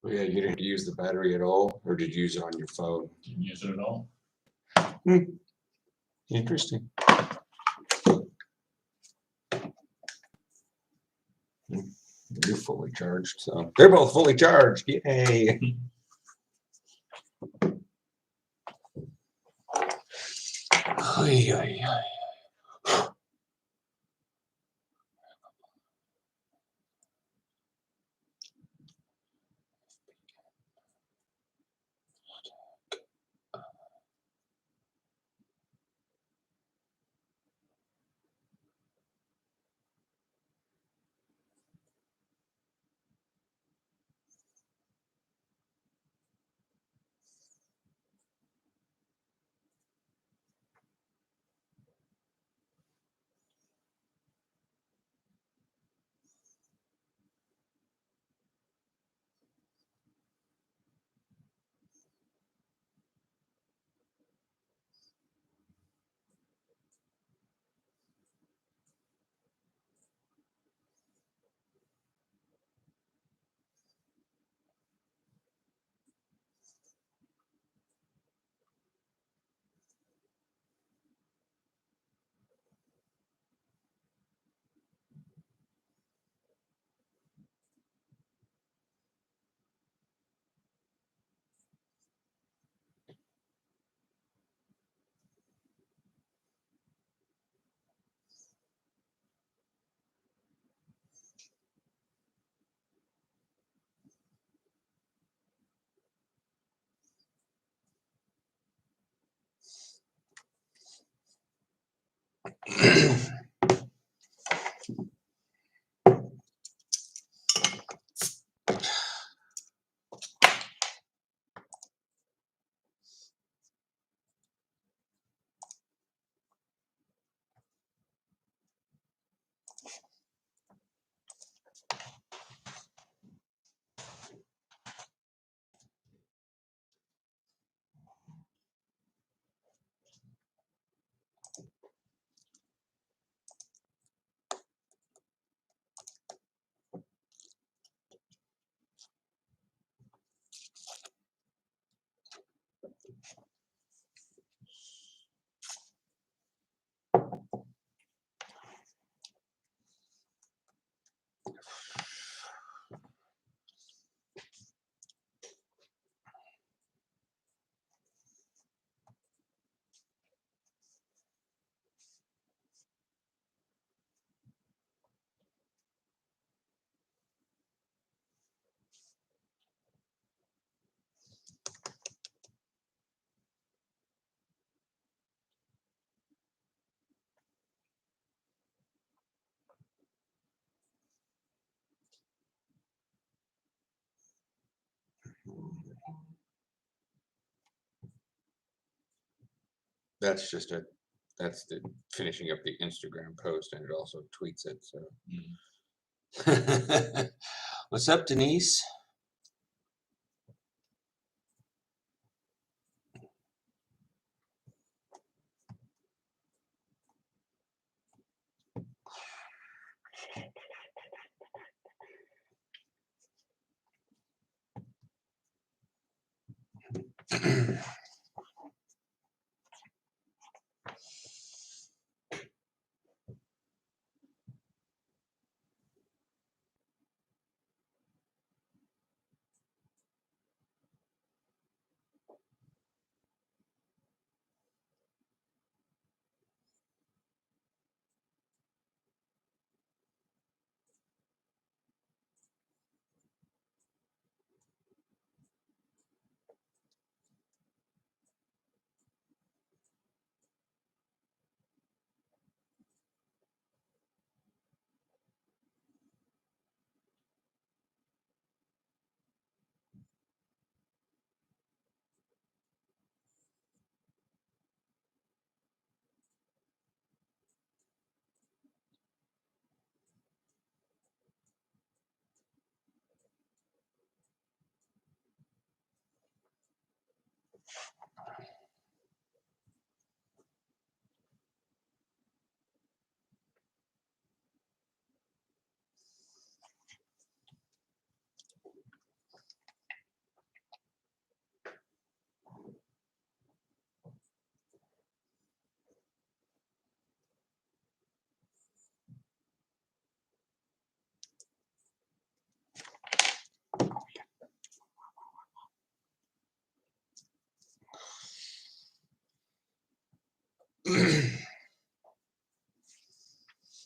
Well, yeah, you didn't use the battery at all, or did you use it on your phone? Didn't use it at all. Interesting. You're fully charged, so they're both fully charged. Yay! Oy, oy, oy. That's the finishing up the Instagram post, and it also tweets it. So, what's up, Denise?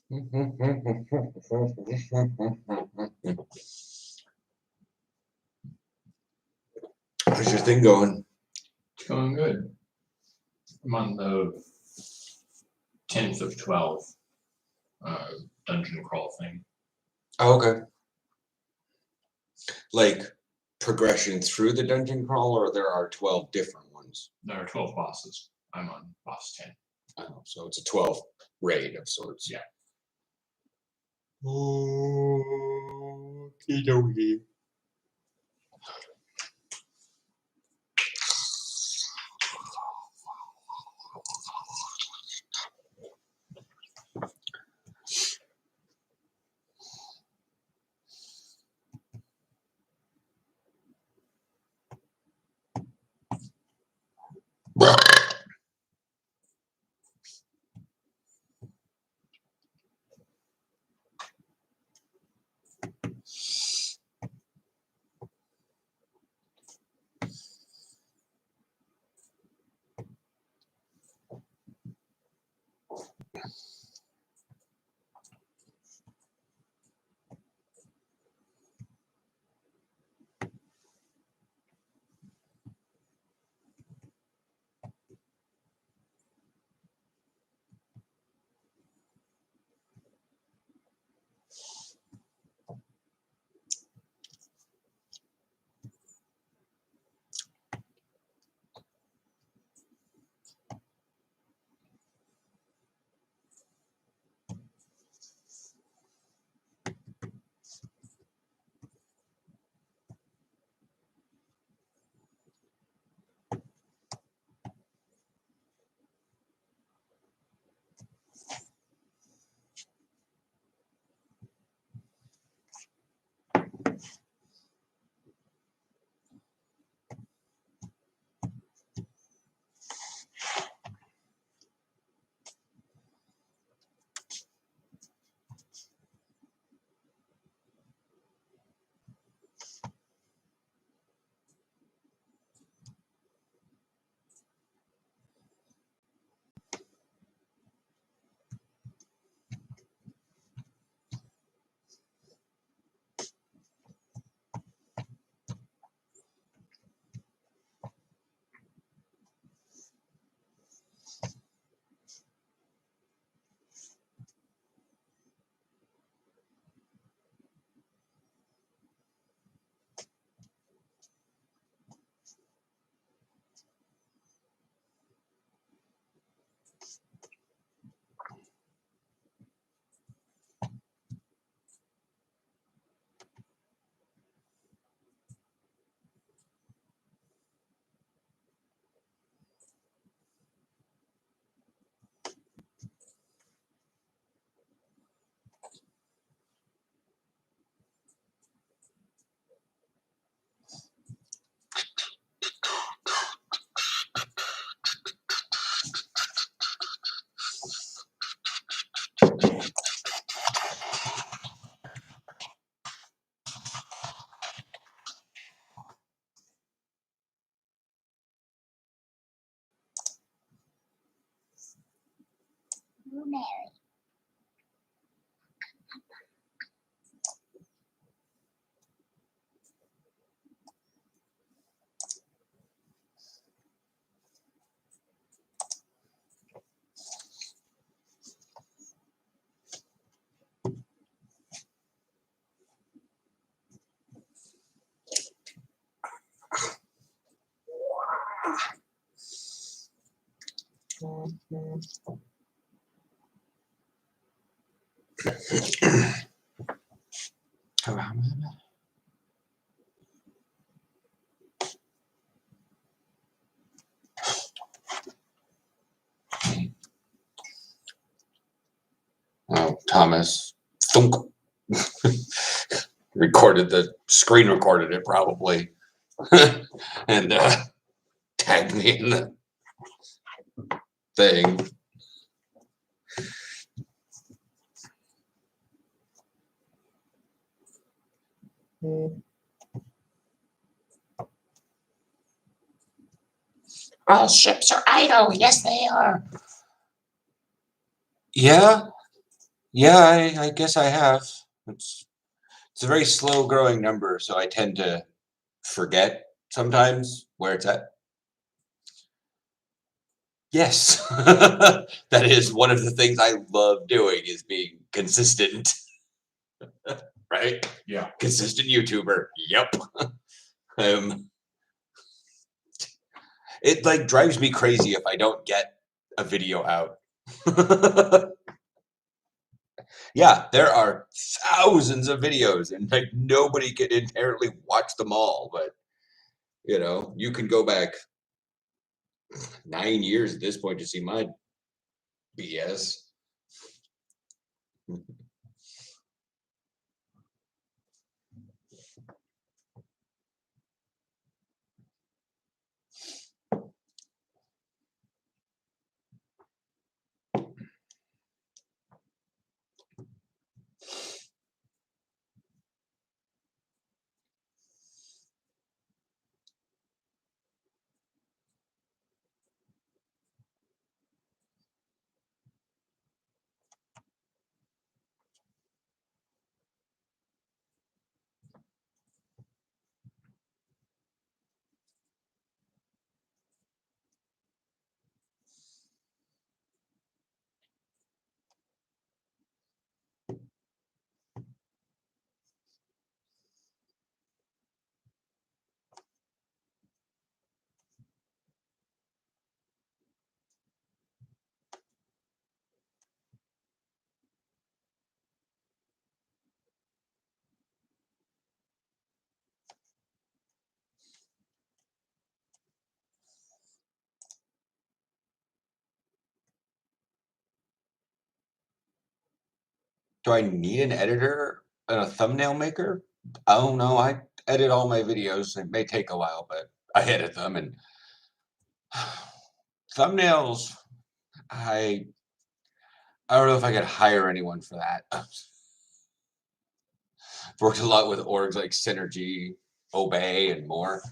How's your thing going? It's going good. I'm on the 10th of 12 dungeon crawl thing. Oh, okay. Like progression through the dungeon crawl, or there are 12 different ones? There are 12 bosses. I'm on boss 10. Oh, so it's a 12 raid of sorts. Yeah. Okie dokie. Oh, Thomas thunk, recorded the screen, recorded it probably, and tagged me in the thing. All ships are idle. Yes, they are. Yeah, Yeah, I guess I have. It's a very slow growing number, so I tend to forget sometimes where it's at. Yes, that is one of the things I love doing is being consistent, right? Yeah. Consistent YouTuber. Yep. Um, it like drives me crazy if I don't get a video out. Yeah, there are thousands of videos and like nobody can inherently watch them all, but you can go back 9 years at this point to see my BS. Do I need an editor and a thumbnail maker? I don't know. I edit all my videos. It may take a while, but I edit them and thumbnails. I I don't know if I could hire anyone for that. Worked a lot with orgs like Synergy, Obey, and more.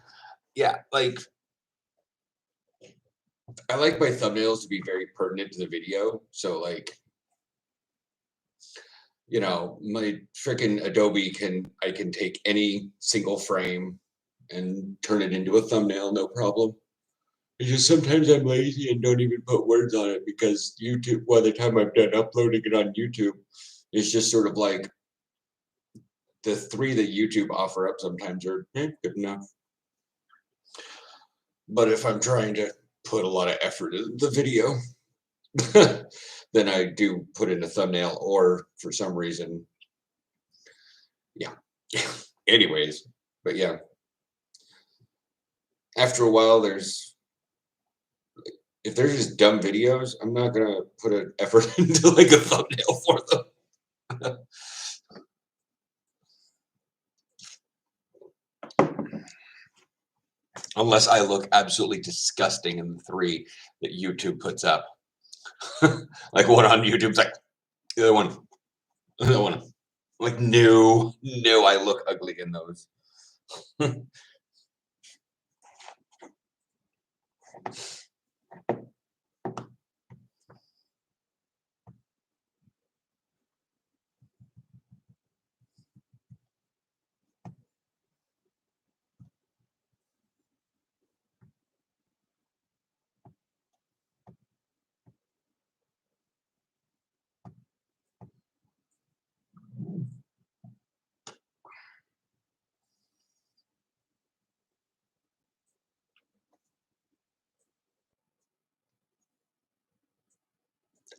Yeah, like I like my thumbnails to be very pertinent to the video. So like, my freaking Adobe I can take any single frame and turn it into a thumbnail, no problem. It's just sometimes I'm lazy and don't even put words on it because YouTube, by the time I'm done uploading it on YouTube, it's just sort of like the three that YouTube offer up sometimes are good enough. But if I'm trying to put a lot of effort into the video, then I do put in a thumbnail or for some reason, yeah. Anyways, but yeah, after a while, if there's just dumb videos, I'm not gonna put an effort into like a thumbnail for them. Unless I look absolutely disgusting in the three that YouTube puts up. Like one on YouTube's like the other one. Like no, I look ugly in those.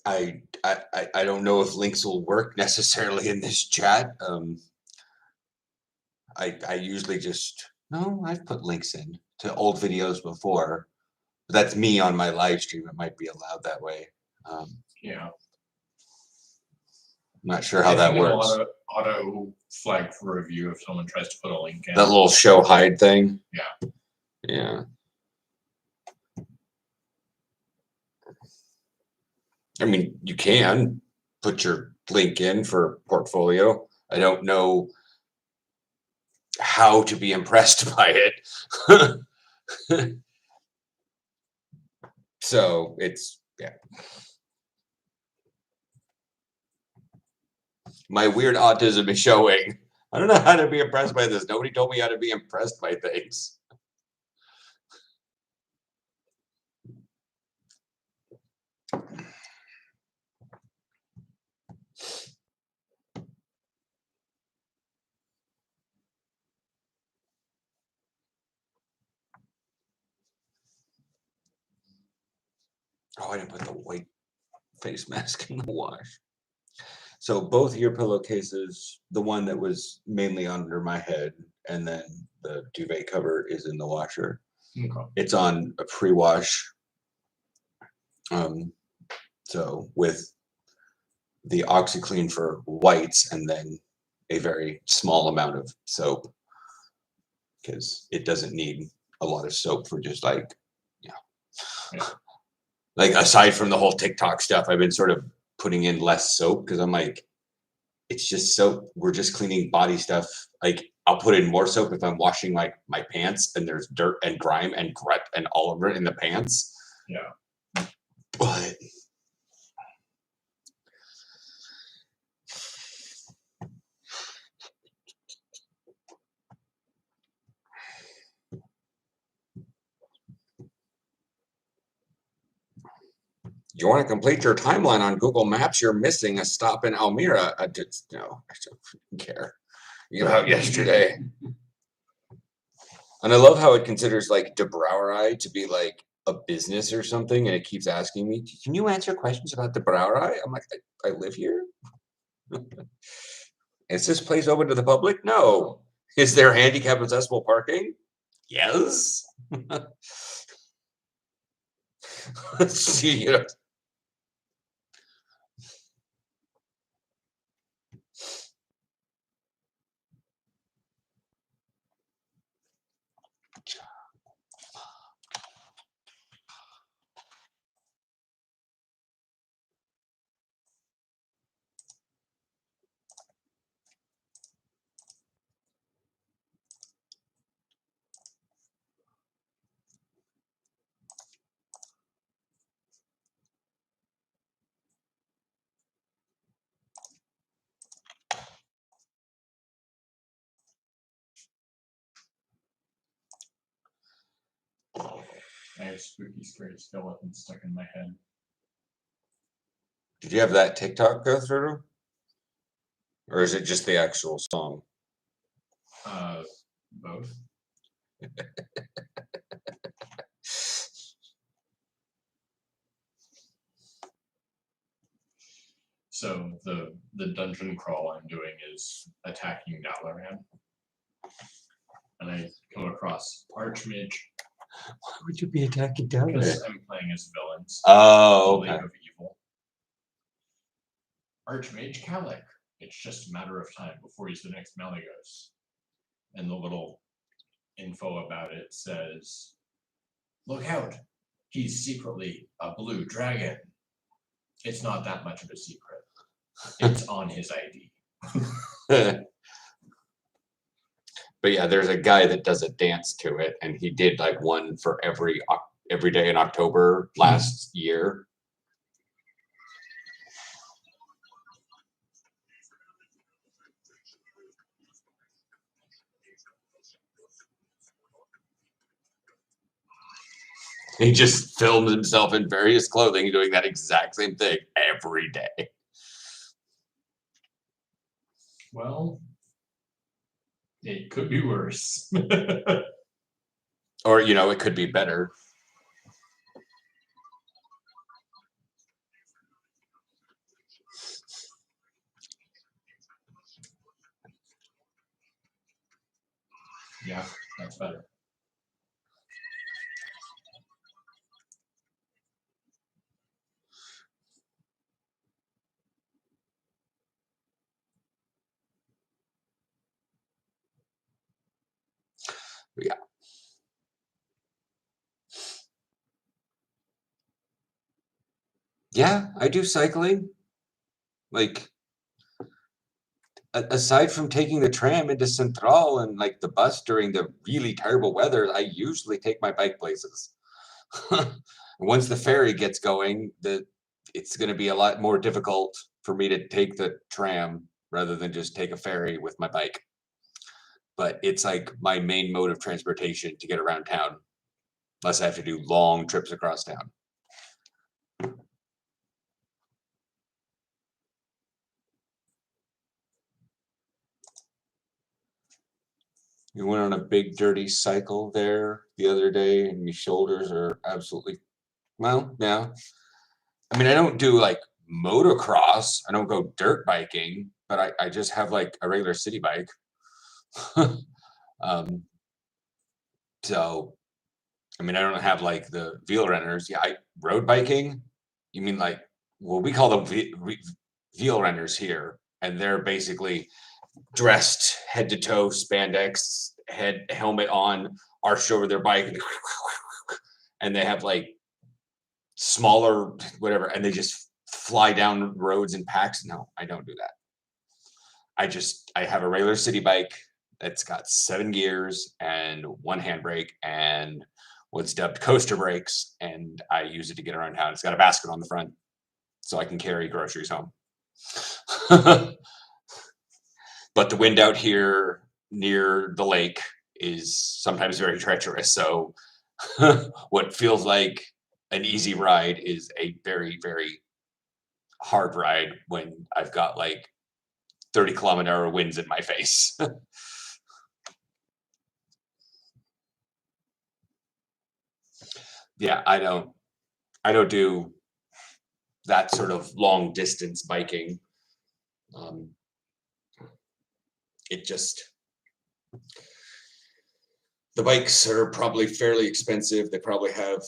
I don't know if links will work necessarily in this chat. I usually just no, I've put links in to old videos before. But that's me on my live stream. It might be allowed that way. Yeah. I'm not sure how I that think it'll works. auto flag for review if someone tries to put a link in. That little show hide thing. Yeah. Yeah. I mean, you can put your link in for portfolio. I don't know how to be impressed by it. So it's, yeah. My weird autism is showing. I don't know how to be impressed by this. Nobody told me how to be impressed by things. Oh, I didn't put the white face mask in the wash. So both your pillowcases, the one that was mainly under my head, and then the duvet cover is in the washer. Okay. It's on a pre-wash. So with the OxyClean for whites and then a very small amount of soap because it doesn't need a lot of soap for just like, like aside from the whole TikTok stuff, I've been sort of putting in less soap because I'm like, it's just soap. We're just cleaning body stuff. Like I'll put in more soap if I'm washing like my pants and there's dirt and grime and grit and all over it in the pants. Yeah. But you want to complete your timeline on Google Maps, you're missing a stop in Almira. I don't care about yesterday. And I love how it considers like De Brouwerij to be like a business or something, and it keeps asking me, "Can you answer questions about De Brouwerij?" I'm like, I live here. Is this place open to the public? No. Is there handicap accessible parking? Yes. See, you know. I have spooky, scary skeletons stuck in my head. Did you have that TikTok go through? Or is it just the actual song? Both. So the dungeon crawl I'm doing is attacking Dalaran. And I come across Archmage. Why would you be attacking Because Dalaran? I'm playing as villains. Oh, The okay. League of Evil. Archmage Kalik. It's just a matter of time before he's the next Malygos. And the little info about it says, "Look out! He's secretly a blue dragon." It's not that much of a secret. It's on his ID. But yeah, there's a guy that does a dance to it, and he did like one for every day in October last year. He just filmed himself in various clothing doing that exact same thing every day. Well, it could be worse. Or, you know, it could be better. Yeah, that's better. Yeah. Yeah, I do cycling. Like, aside from taking the tram into Central and like the bus during the really terrible weather, I usually take my bike places. Once the ferry gets going, it's going to be a lot more difficult for me to take the tram rather than just take a ferry with my bike. But it's like my main mode of transportation to get around town, unless I have to do long trips across town. You went on a big dirty cycle there the other day, and your shoulders are absolutely, well, yeah. I mean, I don't do like motocross. I don't go dirt biking, but I just have like a regular city bike. um, so, I mean, I don't have like the wheel runners. Yeah, road biking. You mean like, well, we call them wheel runners here, and they're basically dressed head to toe, spandex, helmet on, arched over their bike, and they have like smaller whatever, and they just fly down roads in packs. No, I don't do that. I have a regular city bike that's got 7 gears and 1 handbrake and what's dubbed coaster brakes, and I use it to get around town. It's got a basket on the front, so I can carry groceries home. But the wind out here near the lake is sometimes very treacherous. So what feels like an easy ride is a very, very hard ride when I've got like 30-kilometer winds in my face. Yeah, I don't do that sort of long distance biking. It just, the bikes are probably fairly expensive. They probably have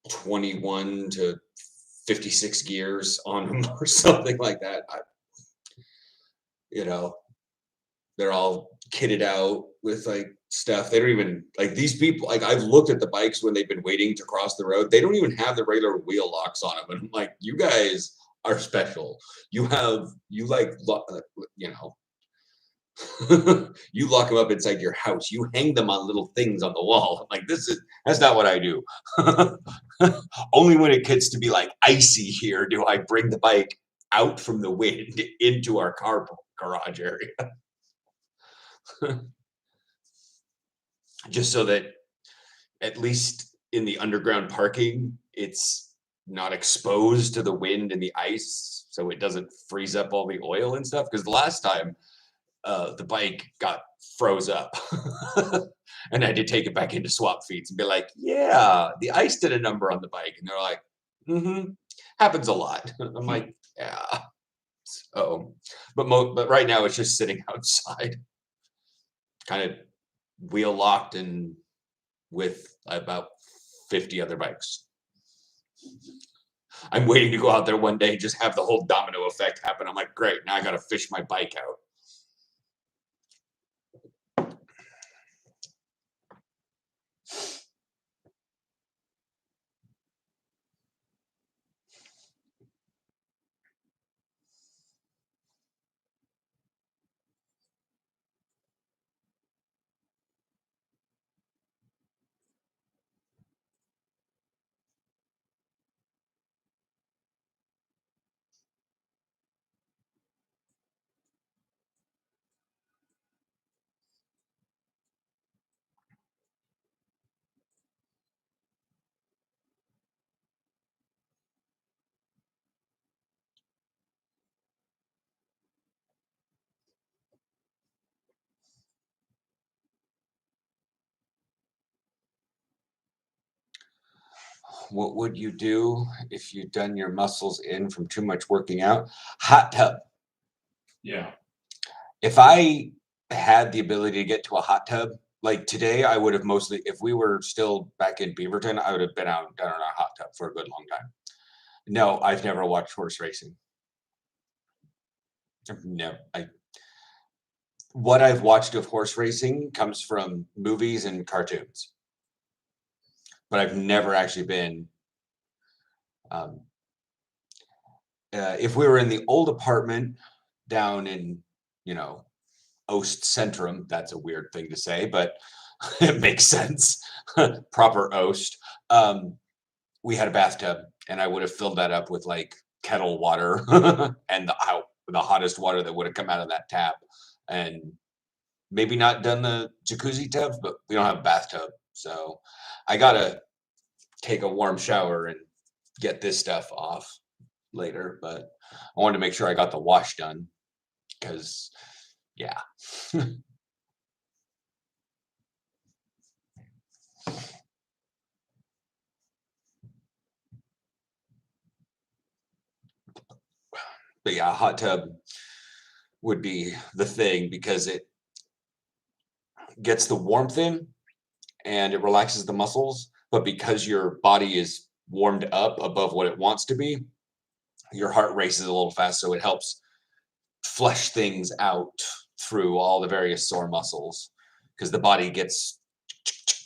21 to 56 gears on them or something like that. They're all kitted out with like stuff. They don't even like these people. Like I've looked at the bikes when they've been waiting to cross the road. They don't even have the regular wheel locks on them. And I'm like, you guys are special. You you lock them up inside your house. You hang them on little things on the wall. I'm like, that's not what I do. Only when it gets to be like icy here do I bring the bike out from the wind into our car garage area. Just so that at least in the underground parking, it's not exposed to the wind and the ice, so it doesn't freeze up all the oil and stuff. Because the last time the bike got froze up and I had to take it back into swap feeds and be like, yeah, the ice did a number on the bike. And they're like, happens a lot. I'm like, yeah. So, but right now it's just sitting outside, kind of wheel locked and with about 50 other bikes. I'm waiting to go out there one day and just have the whole domino effect happen. I'm like, great, now I got to fish my bike out. What would you do if you'd done your muscles in from too much working out? Hot tub. Yeah. If I had the ability to get to a hot tub, like today, I would have mostly, if we were still back in Beaverton, I would have been out down in a hot tub for a good long time. No, I've never watched horse racing. What I've watched of horse racing comes from movies and cartoons, but I've never actually been. If we were in the old apartment down in, Ost Centrum, that's a weird thing to say, but it makes sense. Proper Ost. We had a bathtub, and I would have filled that up with like kettle water and the hottest water that would have come out of that tap, and maybe not done the jacuzzi tubs, but we don't have a bathtub, so I gotta take a warm shower and get this stuff off later. But I wanted to make sure I got the wash done because, yeah. But yeah, a hot tub would be the thing because it gets the warmth in and it relaxes the muscles. But because your body is warmed up above what it wants to be, your heart races a little fast. So it helps flush things out through all the various sore muscles because the body gets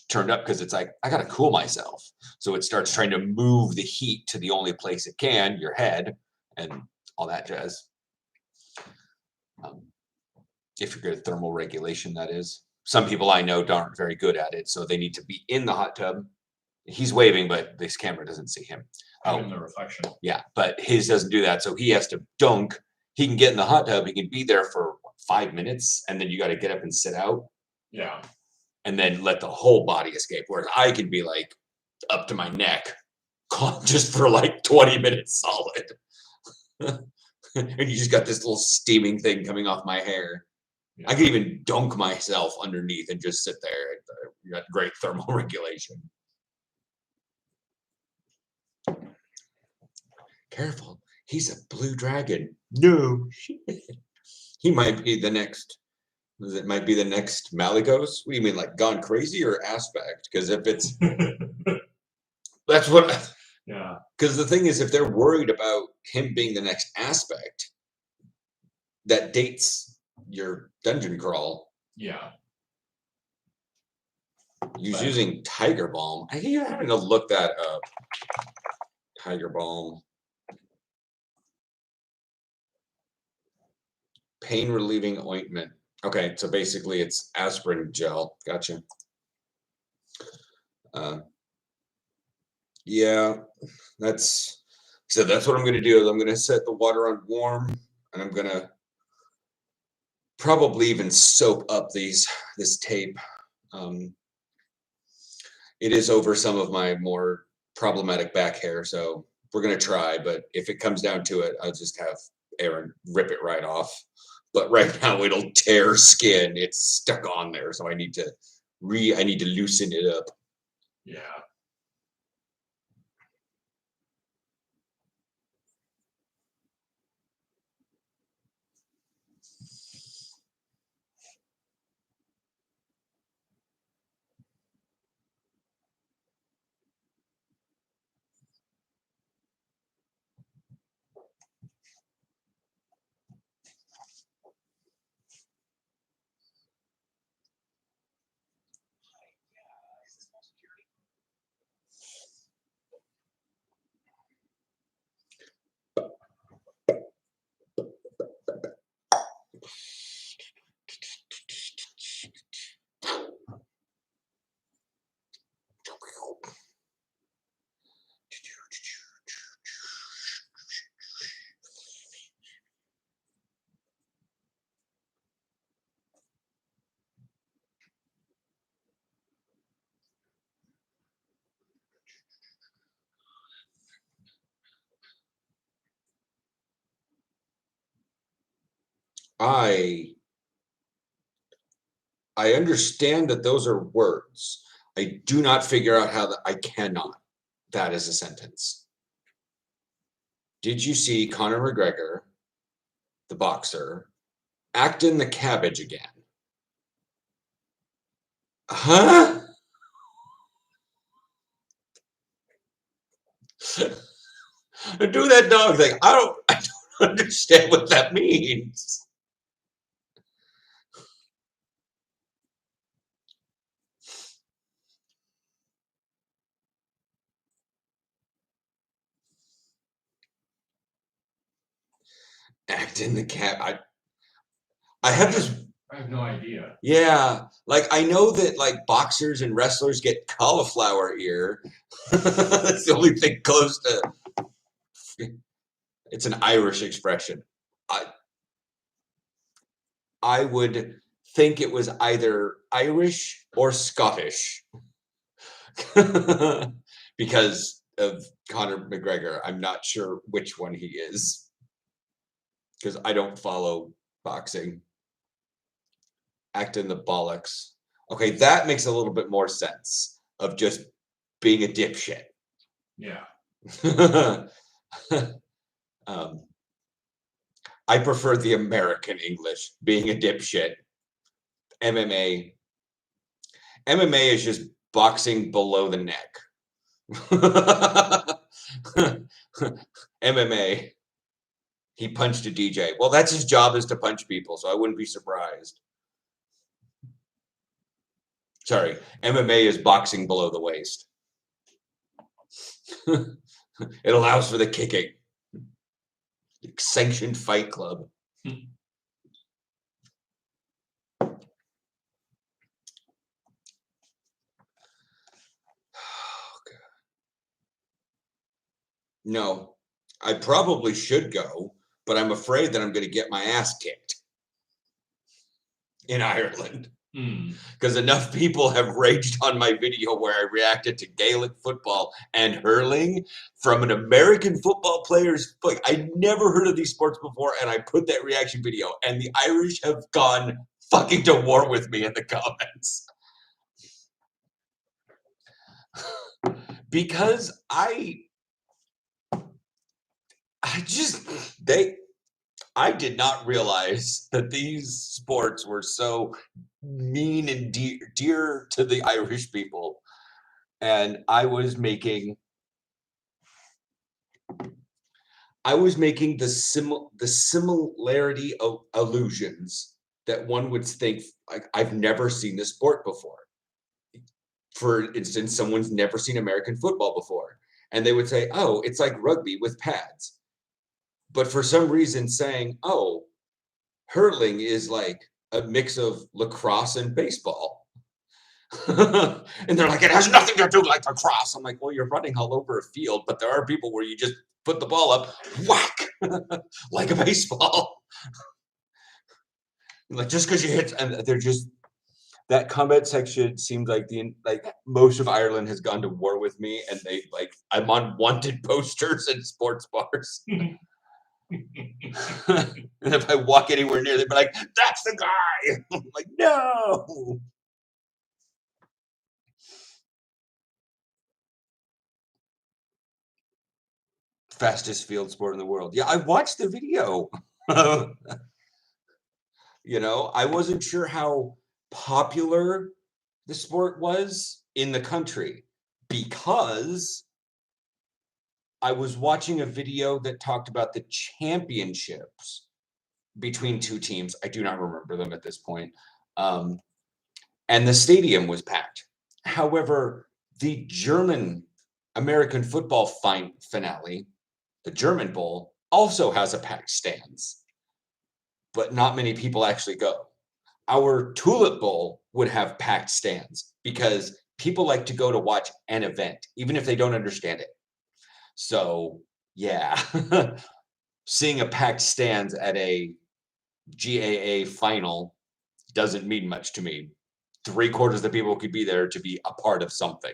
turned up because it's like, I got to cool myself. So it starts trying to move the heat to the only place it can, your head, and all that jazz. If you're good at thermal regulation, that is. Some people I know aren't very good at it, so they need to be in the hot tub. He's waving, but this camera doesn't see him. I'm in the reflection. Yeah, but his doesn't do that, so he has to dunk. He can get in the hot tub. He can be there for 5 minutes, and then you got to get up and sit out. Yeah. And then let the whole body escape. Whereas I can be like up to my neck just for like 20 minutes solid. And you just got this little steaming thing coming off my hair. Yeah. I could even dunk myself underneath and just sit there. You got great thermal regulation. Careful, he's a blue dragon. No shit. He might be the next. It might be the next Maligos. What do you mean, like gone crazy or aspect? Because if it's that's what. Yeah. Because the thing is, if they're worried about him being the next aspect, that dates your dungeon crawl. Yeah. He's using Tiger Balm. I think you're having to look that up. Tiger Balm. Pain relieving ointment. Okay, so basically it's aspirin gel. Gotcha. Yeah, that's what I'm going to do. Is I'm going to set the water on warm, and I'm going to probably even soak up this tape. It is over some of my more problematic back hair, so we're going to try. But if it comes down to it, I'll just have Aaron rip it right off. But right now it'll tear skin. It's stuck on there, so I need to loosen it up. Yeah. I understand that those are words. I do not figure out how I cannot. That is a sentence. Did you see Conor McGregor, the boxer, act in the cabbage again? Huh? Do that dog thing. I don't understand what that means. Act in the cab. I have this. I have no idea. Yeah, like I know that like boxers and wrestlers get cauliflower ear. That's the only thing close to. It's an Irish expression. I would think it was either Irish or Scottish because of Conor McGregor. I'm not sure which one he is because I don't follow boxing. Acting the bollocks. Okay, that makes a little bit more sense of just being a dipshit. Yeah. I prefer the American English, being a dipshit. MMA. MMA is just boxing below the neck. MMA. He punched a DJ. Well, that's his job, is to punch people, so I wouldn't be surprised. Sorry, MMA is boxing below the waist. It allows for the kicking. Sanctioned fight club. No, I probably should go, but I'm afraid that I'm going to get my ass kicked in Ireland because enough people have raged on my video where I reacted to Gaelic football and hurling from an American football player's foot. I never heard of these sports before, and I put that reaction video, and the Irish have gone fucking to war with me in the comments. Because I did not realize that these sports were so mean and dear to the Irish people. And I was making the similarity of illusions that one would think, like, I've never seen this sport before. For instance, someone's never seen American football before, and they would say, oh, it's like rugby with pads. But for some reason saying, oh, hurling is like a mix of lacrosse and baseball. And they're like, it has nothing to do like lacrosse. I'm like, well, you're running all over a field, but there are people where you just put the ball up, whack, like a baseball. Like, just because you hit, and they're just, that comment section seems like most of Ireland has gone to war with me, and I'm on wanted posters and sports bars. And if I walk anywhere near, they'd be like, that's the guy. I'm like, no. Fastest field sport in the world. Yeah, I watched the video. I wasn't sure how popular the sport was in the country because I was watching a video that talked about the championships between two teams. I do not remember them at this point. And the stadium was packed. However, the German American football finale, the German Bowl, also has a packed stands, but not many people actually go. Our Tulip Bowl would have packed stands because people like to go to watch an event, even if they don't understand it. So, yeah, seeing a packed stands at a GAA final doesn't mean much to me. 3/4 of the people could be there to be a part of something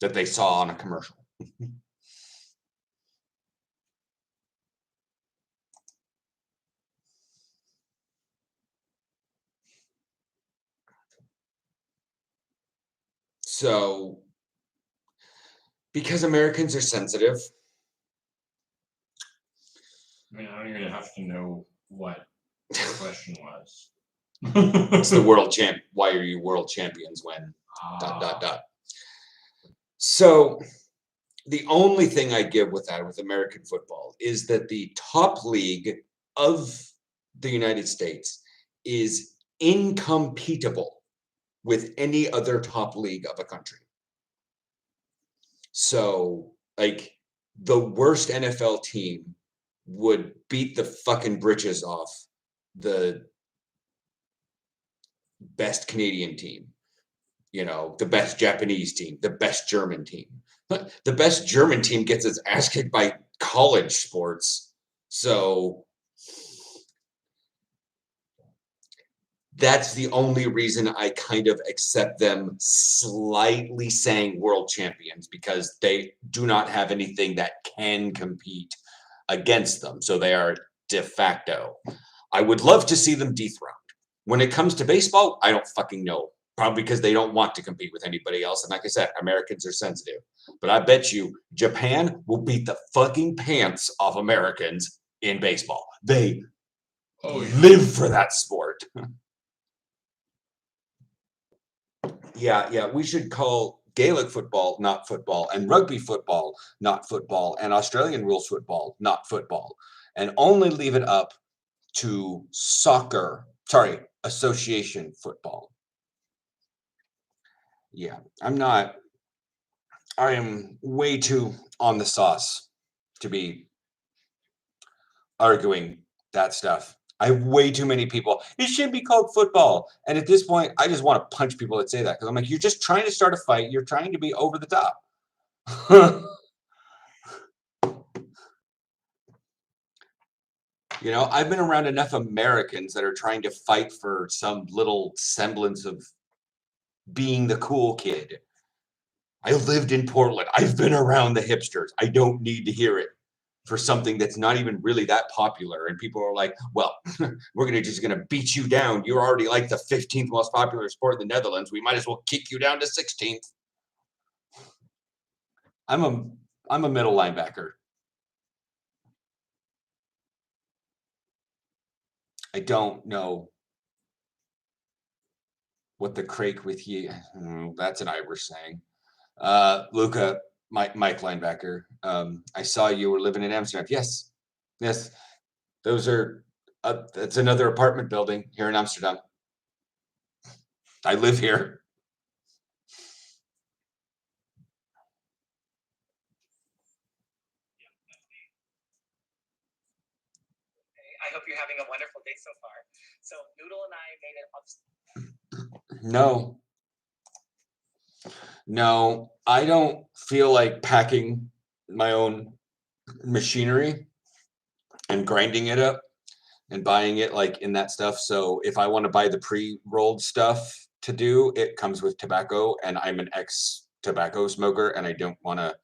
that they saw on a commercial. So, because Americans are sensitive. I mean, I don't even have to know what the question was. It's the world champ. Why are you world champions when ... So the only thing I give with that, with American football, is that the top league of the United States is incompatible with any other top league of a country. So, like, the worst NFL team would beat the fucking britches off the best Canadian team, the best Japanese team, the best German team. The best German team gets its ass kicked by college sports. So That's the only reason I kind of accept them slightly saying world champions, because they do not have anything that can compete against them. So they are de facto. I would love to see them dethroned. When it comes to baseball, I don't fucking know. Probably because they don't want to compete with anybody else. And like I said, Americans are sensitive. But I bet you Japan will beat the fucking pants off Americans in baseball. They live for that sport. Yeah, we should call Gaelic football not football, and rugby football not football, and Australian rules football not football, and only leave it up to association football. Yeah, I am way too on the sauce to be arguing that stuff. I have way too many people. It should be called football. And at this point, I just want to punch people that say that, because I'm like, you're just trying to start a fight. You're trying to be over the top. You know, I've been around enough Americans that are trying to fight for some little semblance of being the cool kid. I lived in Portland. I've been around the hipsters. I don't need to hear it for something that's not even really that popular. And people are like, well, we're just gonna beat you down. You're already like the 15th most popular sport in the Netherlands. We might as well kick you down to 16th. I'm a middle linebacker. I don't know what the crake with you. That's an Irish saying. Luca, Mike linebacker. I saw you were living in Amsterdam. Yes. Those are. That's another apartment building here in Amsterdam. I live here. I hope you're having a wonderful day so far. So Noodle and I made it up. No, I don't feel like packing my own machinery and grinding it up and buying it like in that stuff. So if I want to buy the pre-rolled stuff to do, it comes with tobacco, and I'm an ex-tobacco smoker, and I don't want to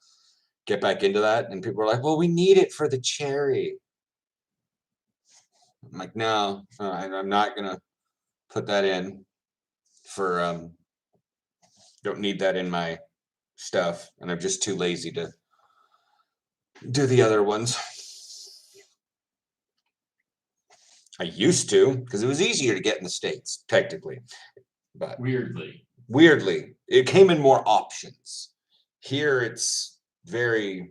get back into that. And people are like, well, we need it for the cherry. I'm like, no, I'm not gonna put that in for don't need that in my stuff, and I'm just too lazy to do the other ones. I used to, because it was easier to get in the States, technically. But weirdly, it came in more options. Here it's very,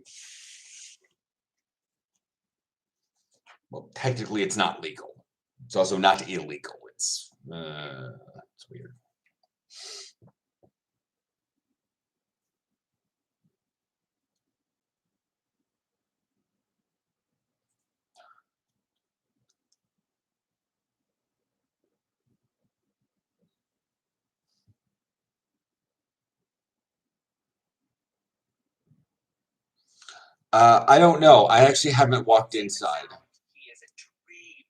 well, technically it's not legal. It's also not illegal. It's weird. I don't know. I actually haven't walked inside. He is a dream.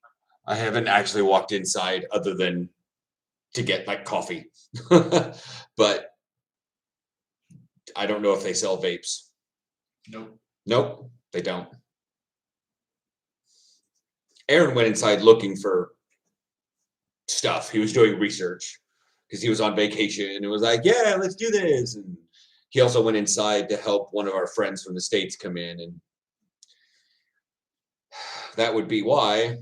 I haven't actually walked inside other than to get like coffee. But I don't know if they sell vapes. Nope, they don't. Aaron went inside looking for stuff. He was doing research because he was on vacation, and it was like, yeah, let's do this. And he also went inside to help one of our friends from the States come in, and that would be why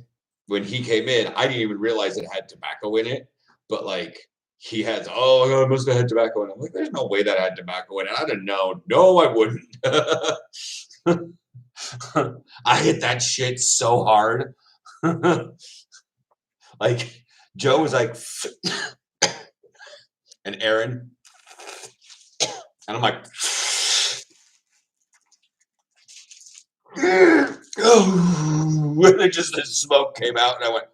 when he came in, I didn't even realize it had tobacco in it. But like, he has, oh, I must have had tobacco in it. I'm like, there's no way that had tobacco in it. I didn't know. No, I wouldn't. I hit that shit so hard. Like, Joe was like, and Aaron, and I'm like, oh, and just the smoke came out, and I went,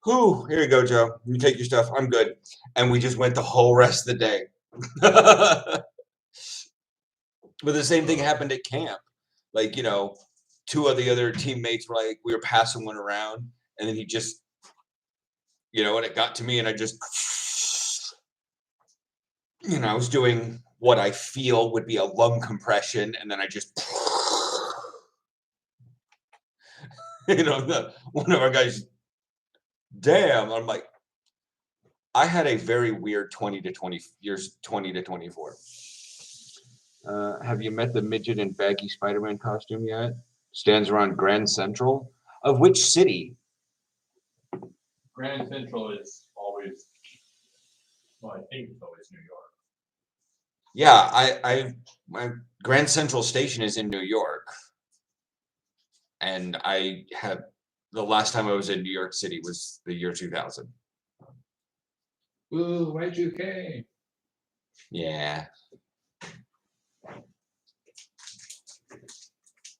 whew, here you go, Joe. You take your stuff. I'm good. And we just went the whole rest of the day. But the same thing happened at camp. Like, you know, two of the other teammates were like, we were passing one around, and then he just you know, and it got to me, and I just, you know, I was doing what I feel would be a lung compression, and then I just, you know, one of our guys, damn, I'm like, I had a very weird 20 to 24. Have you met the midget in baggy Spider-Man costume yet? Stands around Grand Central. Of which city? Grand Central is always, well, I think it's always New York. Yeah, my Grand Central Station is in New York, and the last time I was in New York City was the year 2000. Ooh, Y2K. Yeah.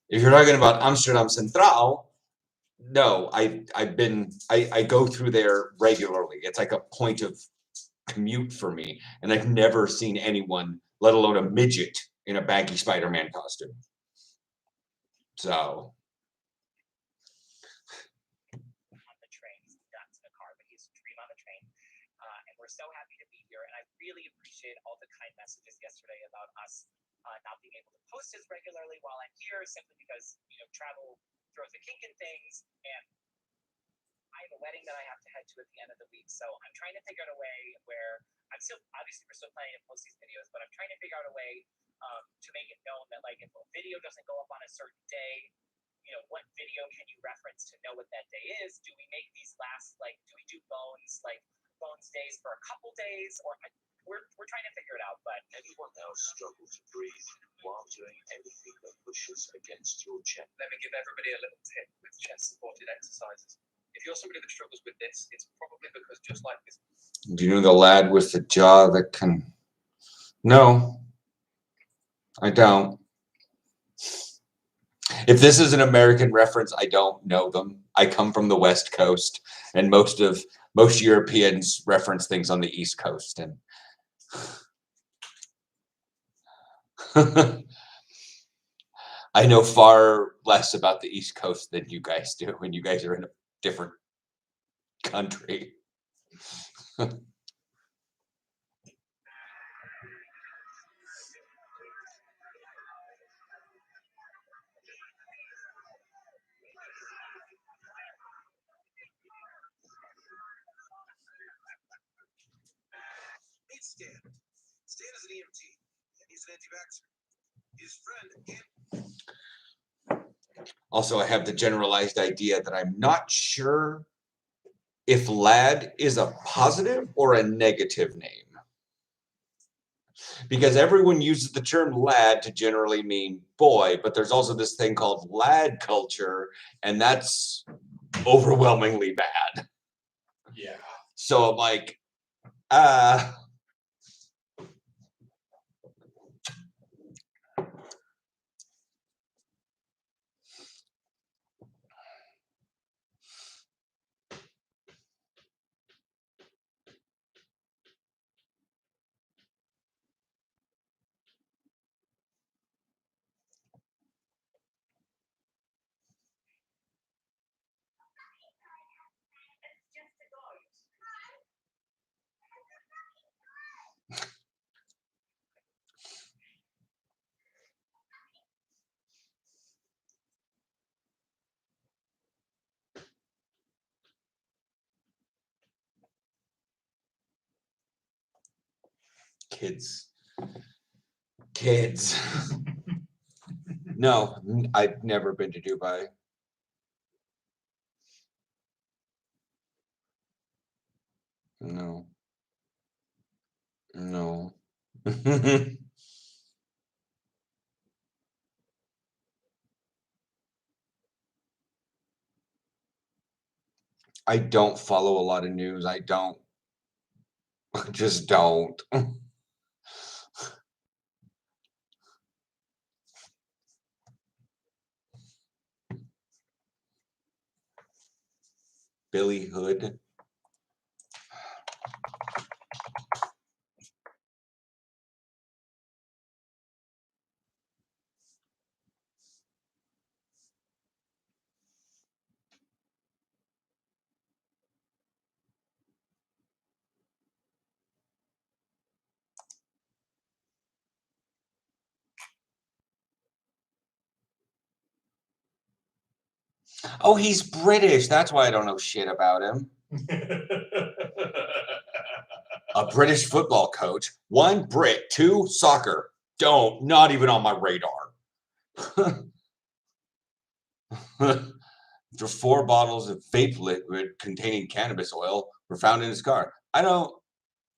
If you're talking about Amsterdam Central, no, I go through there regularly. It's like a point of commute for me, and I've never seen anyone, let alone a midget, in a baggy Spider-Man costume. So on the train. He's not in a car, but he's dream on the train. And we're so happy to be here. And I really appreciate all the kind messages yesterday about us not being able to post as regularly while I'm here, simply because, you know, travel throws a kink in things. And I have a wedding that I have to head to at the end of the week. So I'm trying to figure out a way where we're still planning to post these videos, but I'm trying to figure out a way to make it known that, like, if a video doesn't go up on a certain day, you know, what video can you reference to know what that day is? Do we make these last, like, do we do bones days for a couple days, or we're trying to figure it out. But anyone else struggle to breathe while doing anything that pushes against your chest? Let me give everybody a little tip with chest supported exercises. If you're somebody that struggles with this, it's probably because, just like this. do you know the lad with the jaw that can? No, I don't. If this is an American reference, I don't know them. I come from the West Coast, and most Europeans reference things on the East Coast, and I know far less about the East Coast than you guys do, and you guys are in a different country. Meet Stan. Stan is an EMT, and he's an anti-vaxxer. His friend, Also, I have the generalized idea that I'm not sure if lad is a positive or a negative name. Because everyone uses the term lad to generally mean boy, but there's also this thing called lad culture, and that's overwhelmingly bad. Yeah. So I'm like, kids. No, I've never been to Dubai. No. No. I don't follow a lot of news. I don't. I just don't. Billy Hood. Oh, he's British. That's why I don't know shit about him. A British football coach. 1, Brit. 2, soccer. Not even on my radar. After 4 bottles of vape liquid containing cannabis oil were found in his car.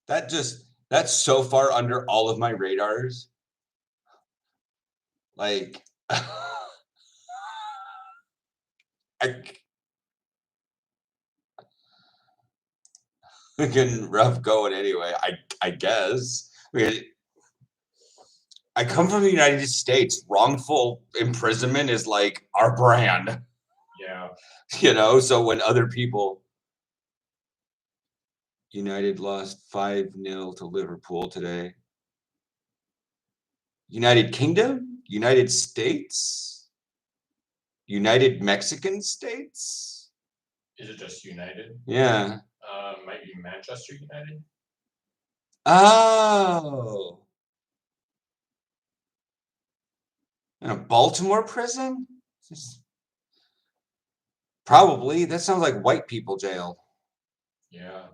That's so far under all of my radars. Like, getting rough going anyway, I guess. I come from the United States. Wrongful imprisonment is like our brand. Yeah. So when other people. United lost 5-0 to Liverpool today. United Kingdom? United States? United Mexican States? Is it just United? Yeah. Might be Manchester United. Oh. In a Baltimore prison? Probably. That sounds like white people jail. Yeah.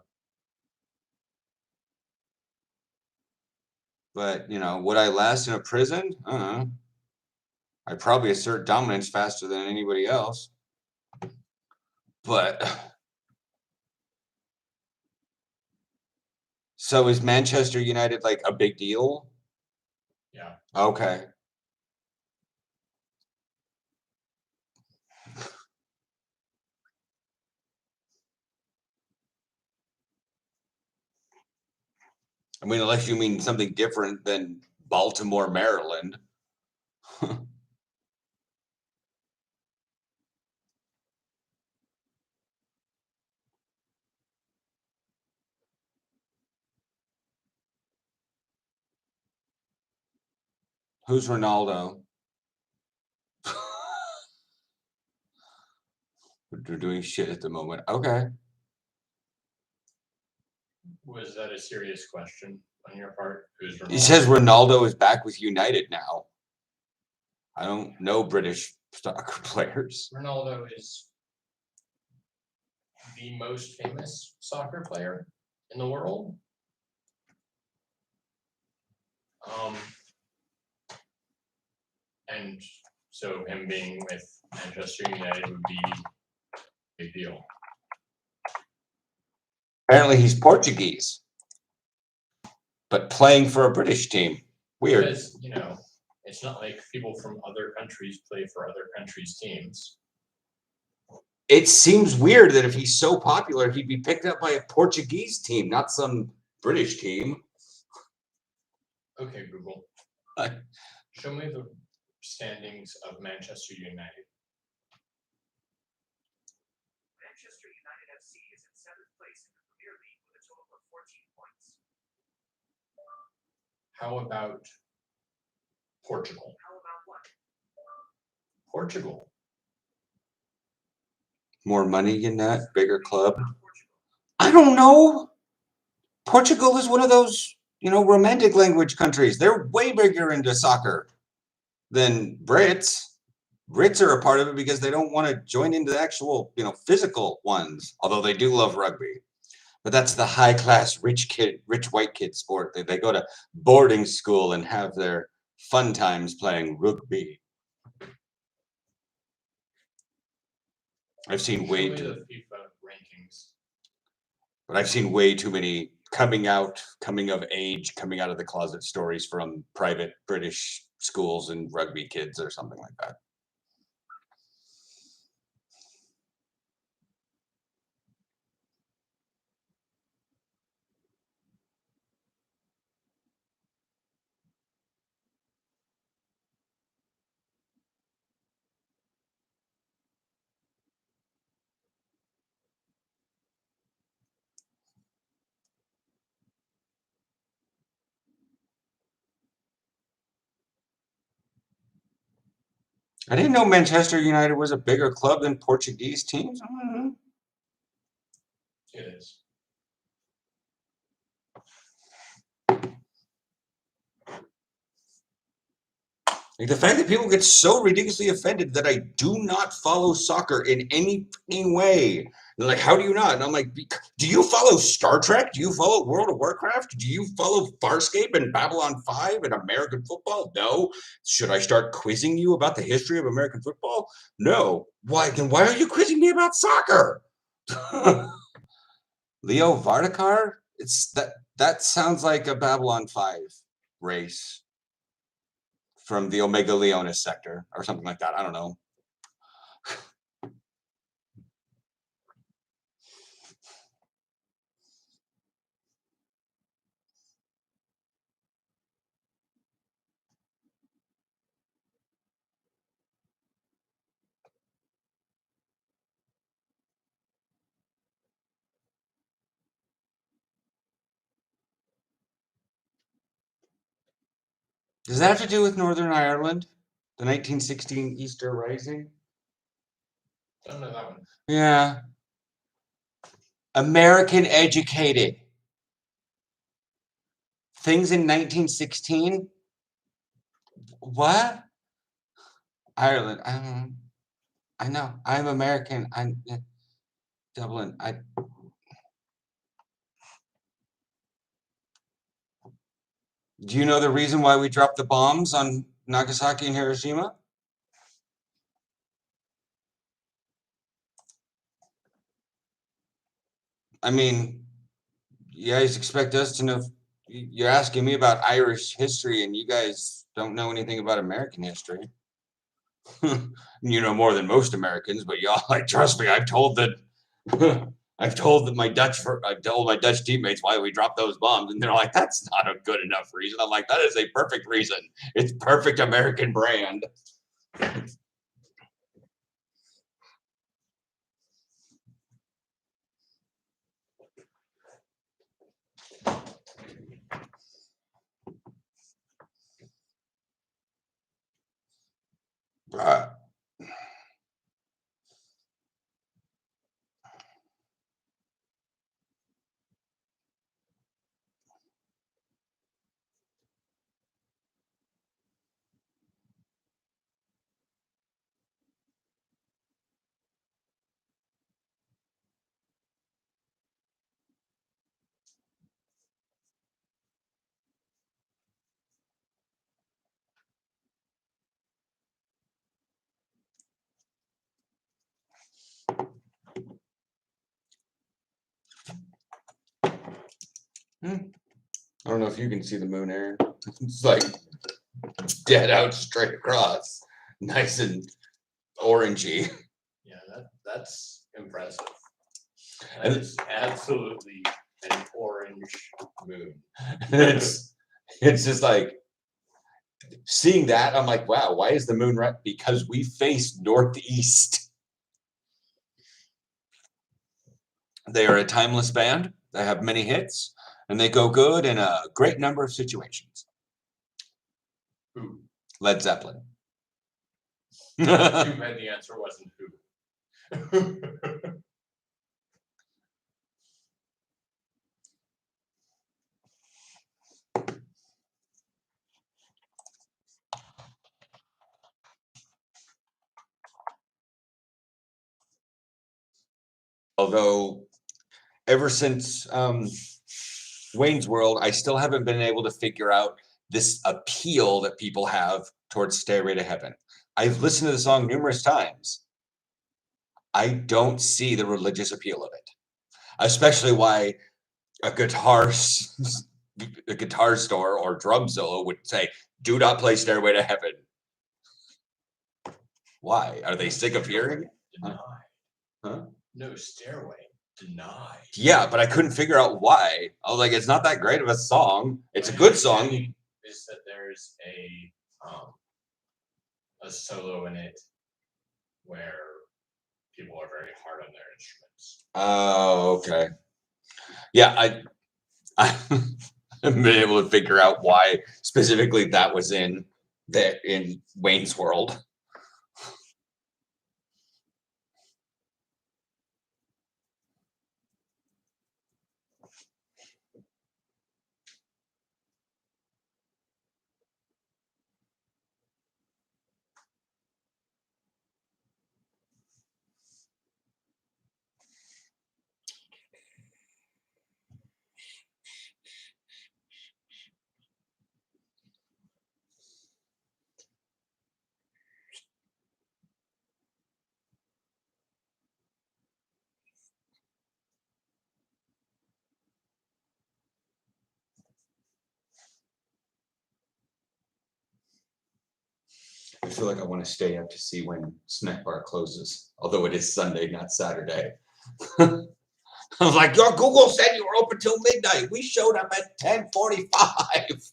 But, would I last in a prison? I'd probably assert dominance faster than anybody else. But so is Manchester United like a big deal? Yeah. Okay. I mean, unless you mean something different than Baltimore, Maryland. Who's Ronaldo? They're doing shit at the moment. Okay. Was that a serious question on your part? Who's Ronaldo? He says Ronaldo is back with United now. I don't know British soccer players. Ronaldo is the most famous soccer player in the world. And so him being with Manchester United would be a big deal. Apparently he's Portuguese, but playing for a British team. Weird. Because, it's not like people from other countries play for other countries' teams. It seems weird that if he's so popular, he'd be picked up by a Portuguese team, not some British team. Okay, Google. Show me the standings of Manchester United. Manchester United FC is in 7th place in the Premier League with a total of 14 points. How about Portugal? How about what? Portugal. More money in that bigger club. I don't know. Portugal is one of those, romantic language countries. They're way bigger into soccer than Brits. Brits are a part of it because they don't want to join into the actual, physical ones, although they do love rugby. But that's the high-class rich white kid sport. They go to boarding school and have their fun times playing rugby. I've seen way Show me too, the FIFA rankings. but I've seen way too many coming of age, coming out of the closet stories from private British schools and rugby kids or something like that. I didn't know Manchester United was a bigger club than Portuguese teams. It is. Like the fact that people get so ridiculously offended that I do not follow soccer in any fucking way. They're like, how do you not? And I'm like, do you follow Star Trek? Do you follow World of Warcraft? Do you follow Farscape and Babylon 5 and American football? No. Should I start quizzing you about the history of American football? No. Why? Then why are you quizzing me about soccer? Leo Vardakar? That sounds like a Babylon 5 race from the Omega Leonis sector or something like that. I don't know. Does that have to do with Northern Ireland? The 1916 Easter Rising? Don't know that one. Yeah. American educated. Things in 1916? What? Ireland. I know. I'm American. I'm Dublin. Do you know the reason why we dropped the bombs on Nagasaki and Hiroshima? I mean, you guys expect us to know. You're asking me about Irish history, and you guys don't know anything about American history. You know more than most Americans, but y'all, like, trust me, I've told that I've told my Dutch teammates why we dropped those bombs, and they're like, "That's not a good enough reason." I'm like, "That is a perfect reason. It's perfect American brand." Right. I don't know if you can see the moon, Aaron. It's like dead out straight across, nice and orangey. Yeah, that's impressive. And- That is absolutely an orange moon. it's just like seeing that. I'm like, wow, why is the moon right? Because we face northeast. They are a timeless band. They have many hits, and they go good in a great number of situations. Who? Led Zeppelin. Too bad the answer wasn't who. Although, ever since Wayne's World, I still haven't been able to figure out this appeal that people have towards Stairway to Heaven. I've listened to the song numerous times. I don't see the religious appeal of it, especially why a guitar store or drum solo would say, "Do not play Stairway to Heaven." Why? Are they sick of hearing it? Denied. Huh? No stairway. Denied. Yeah, but I couldn't figure out why. I was like, it's not that great of a song. It's a good song. Is that there's a solo in it where people are very hard on their instruments. Oh, okay. Yeah, I haven't been able to figure out why specifically that was in Wayne's World. I feel like I want to stay up to see when Snack Bar closes, although it is Sunday, not Saturday. I was like, your Google said you were open till midnight. We showed up at 10:45.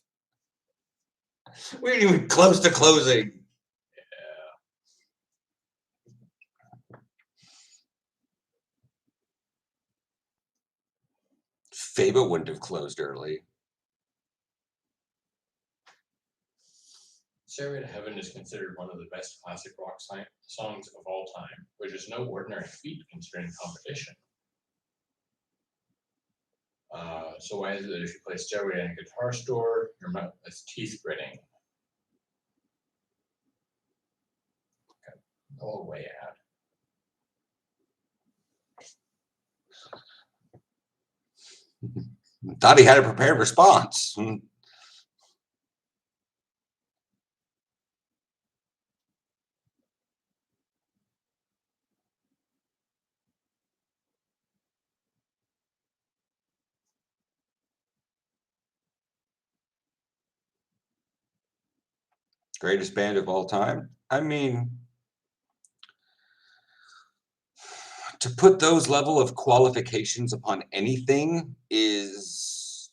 We didn't even close to closing. Faba wouldn't have closed early. Stairway to Heaven is considered one of the best classic rock songs of all time, which is no ordinary feat considering competition. So why is it that if you play Stairway in a guitar store, your mouth is teeth gritting? Okay. Go away, ad. Thought he had a prepared response. Greatest band of all time. I mean, to put those level of qualifications upon anything is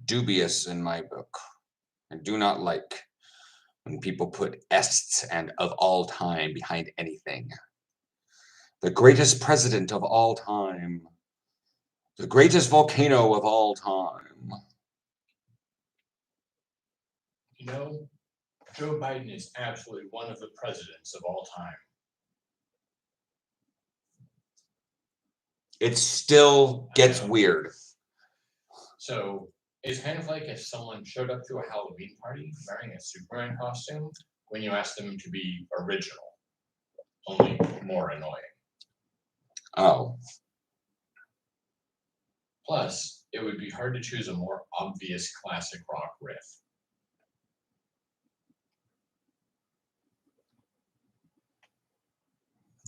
dubious in my book. I do not like when people put ests and of all time behind anything. The greatest president of all time. The greatest volcano of all time. You know, Joe Biden is absolutely one of the presidents of all time. It still gets weird. So it's kind of like if someone showed up to a Halloween party wearing a Superman costume when you asked them to be original, only more annoying. Oh. Plus, it would be hard to choose a more obvious classic rock riff.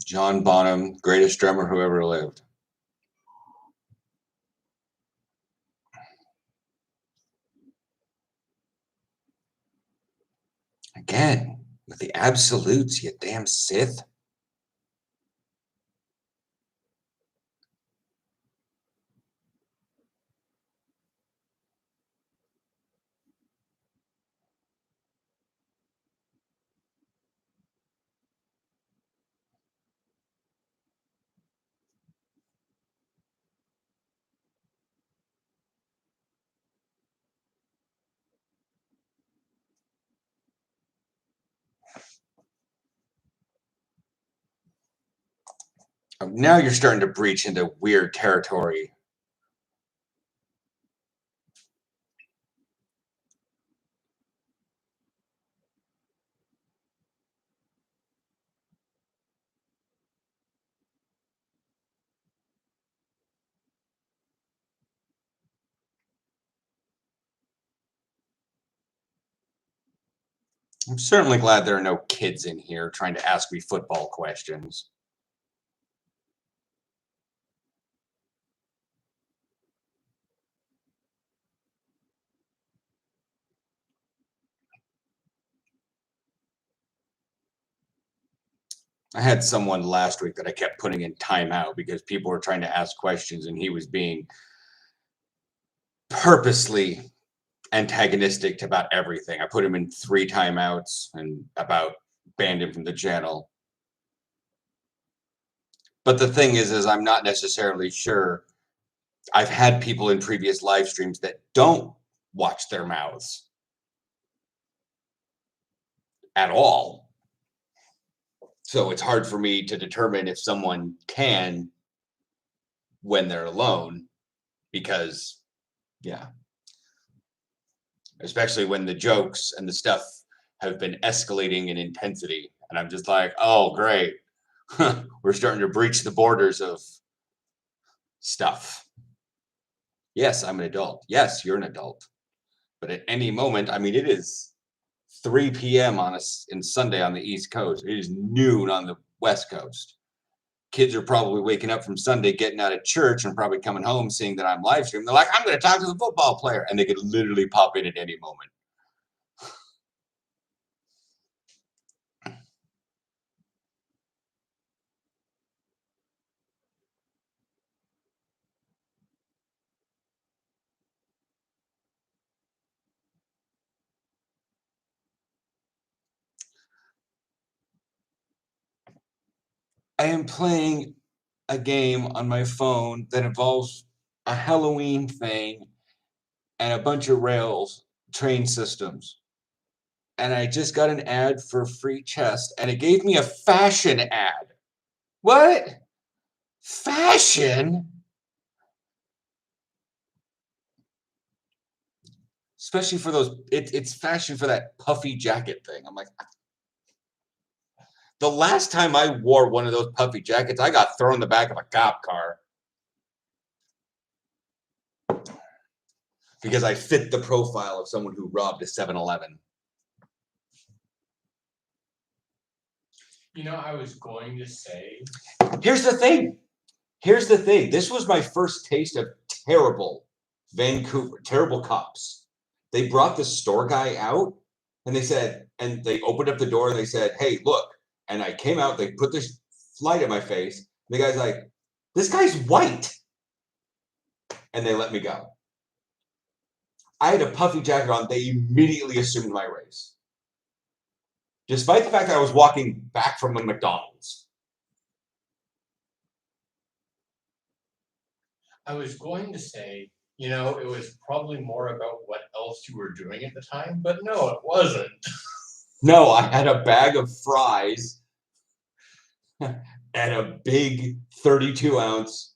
John Bonham, greatest drummer who ever lived. Again, with the absolutes, you damn Sith. Now you're starting to breach into weird territory. I'm certainly glad there are no kids in here trying to ask me football questions. I had someone last week that I kept putting in timeout because people were trying to ask questions and he was being purposely antagonistic to about everything. I put him in 3 timeouts and about banned him from the channel. But the thing is I'm not necessarily sure. I've had people in previous live streams that don't watch their mouths at all. So it's hard for me to determine if someone can when they're alone because, yeah. Especially when the jokes and the stuff have been escalating in intensity. And I'm just like, oh, great. We're starting to breach the borders of stuff. Yes, I'm an adult. Yes, you're an adult. But at any moment, I mean, it is 3 p.m. on in Sunday on the East Coast. It is noon on the West Coast. Kids are probably waking up from Sunday, getting out of church, and probably coming home, seeing that I'm live streaming. They're like, I'm going to talk to the football player. And they could literally pop in at any moment. I am playing a game on my phone that involves a Halloween thing and a bunch of rails train systems. And I just got an ad for free chest, and it gave me a fashion ad. What? Fashion? Especially for those, it's fashion for that puffy jacket thing. I'm like, the last time I wore one of those puffy jackets, I got thrown in the back of a cop car because I fit the profile of someone who robbed a 7-Eleven. You know, I was going to say. Here's the thing. This was my first taste of terrible cops. They brought the store guy out and they opened up the door and they said, hey, look. And I came out, they put this light in my face. And the guy's like, this guy's white. And they let me go. I had a puffy jacket on. They immediately assumed my race. Despite the fact that I was walking back from a McDonald's. I was going to say, you know, it was probably more about what else you were doing at the time, but no, it wasn't. No, I had a bag of fries and a big 32-ounce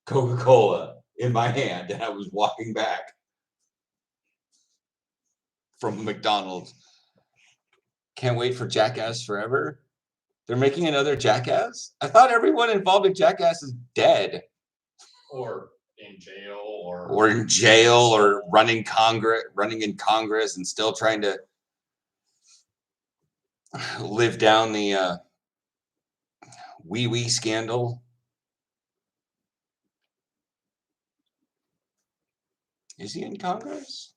Coca-Cola in my hand, and I was walking back from McDonald's. Can't wait for Jackass Forever. They're making another Jackass? I thought everyone involved in Jackass is dead. Or in jail, or running in Congress and still trying to live down the wee scandal. Is he in Congress?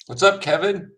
What's up, Kevin?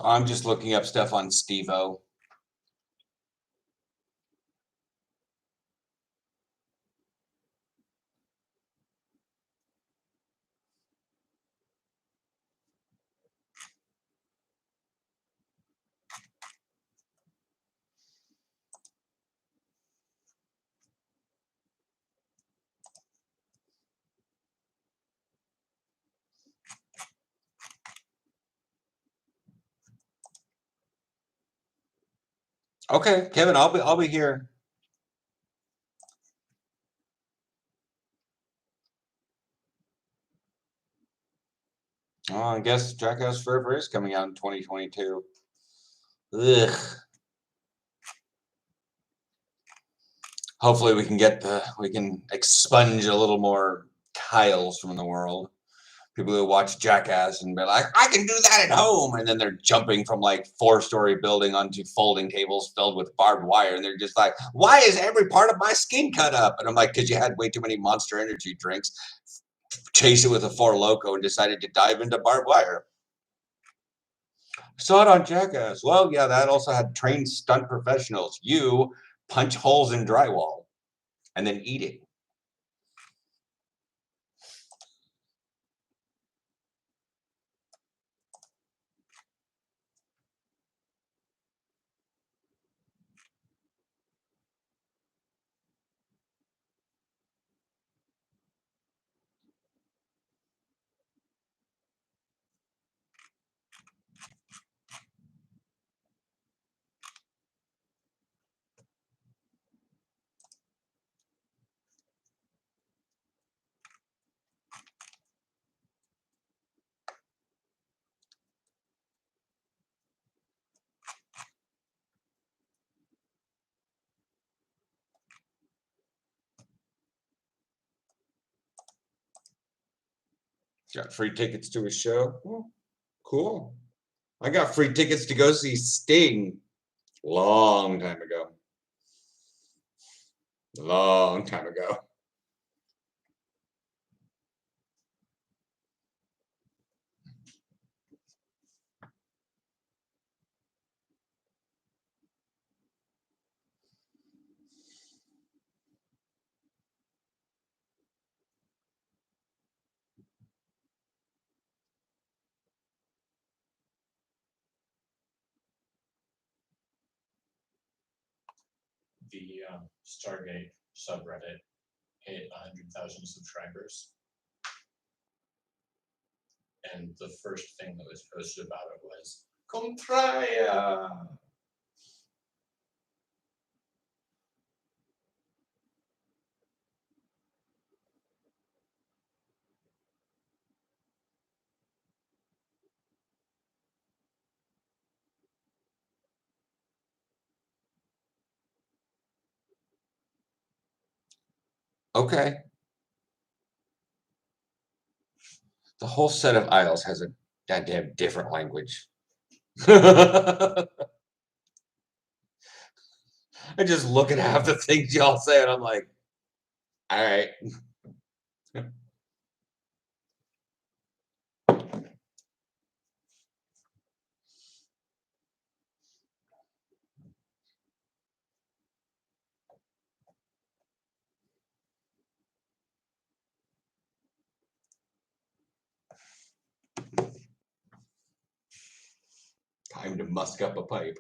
I'm just looking up stuff on Steve-O. Okay, Kevin, I'll be here. Oh, I guess Jackass Forever is coming out in 2022. Ugh. Hopefully we can expunge a little more Kyles from the world. People who watch Jackass and be like, I can do that at home. And then they're jumping from like 4-story building onto folding tables filled with barbed wire. And they're just like, why is every part of my skin cut up? And I'm like, because you had way too many Monster Energy drinks, chase it with a Four Loko, and decided to dive into barbed wire. Saw it on Jackass. Well, yeah, that also had trained stunt professionals. You punch holes in drywall and then eat it. Got free tickets to a show. Oh, cool. I got free tickets to go see Sting long time ago. Long time ago. The Stargate subreddit hit 100,000 subscribers. And the first thing that was posted about it was, Contraya! Okay. The whole set of aisles has a goddamn different language. I just look at half the things y'all say and I'm like, all right. Time to musk up a pipe.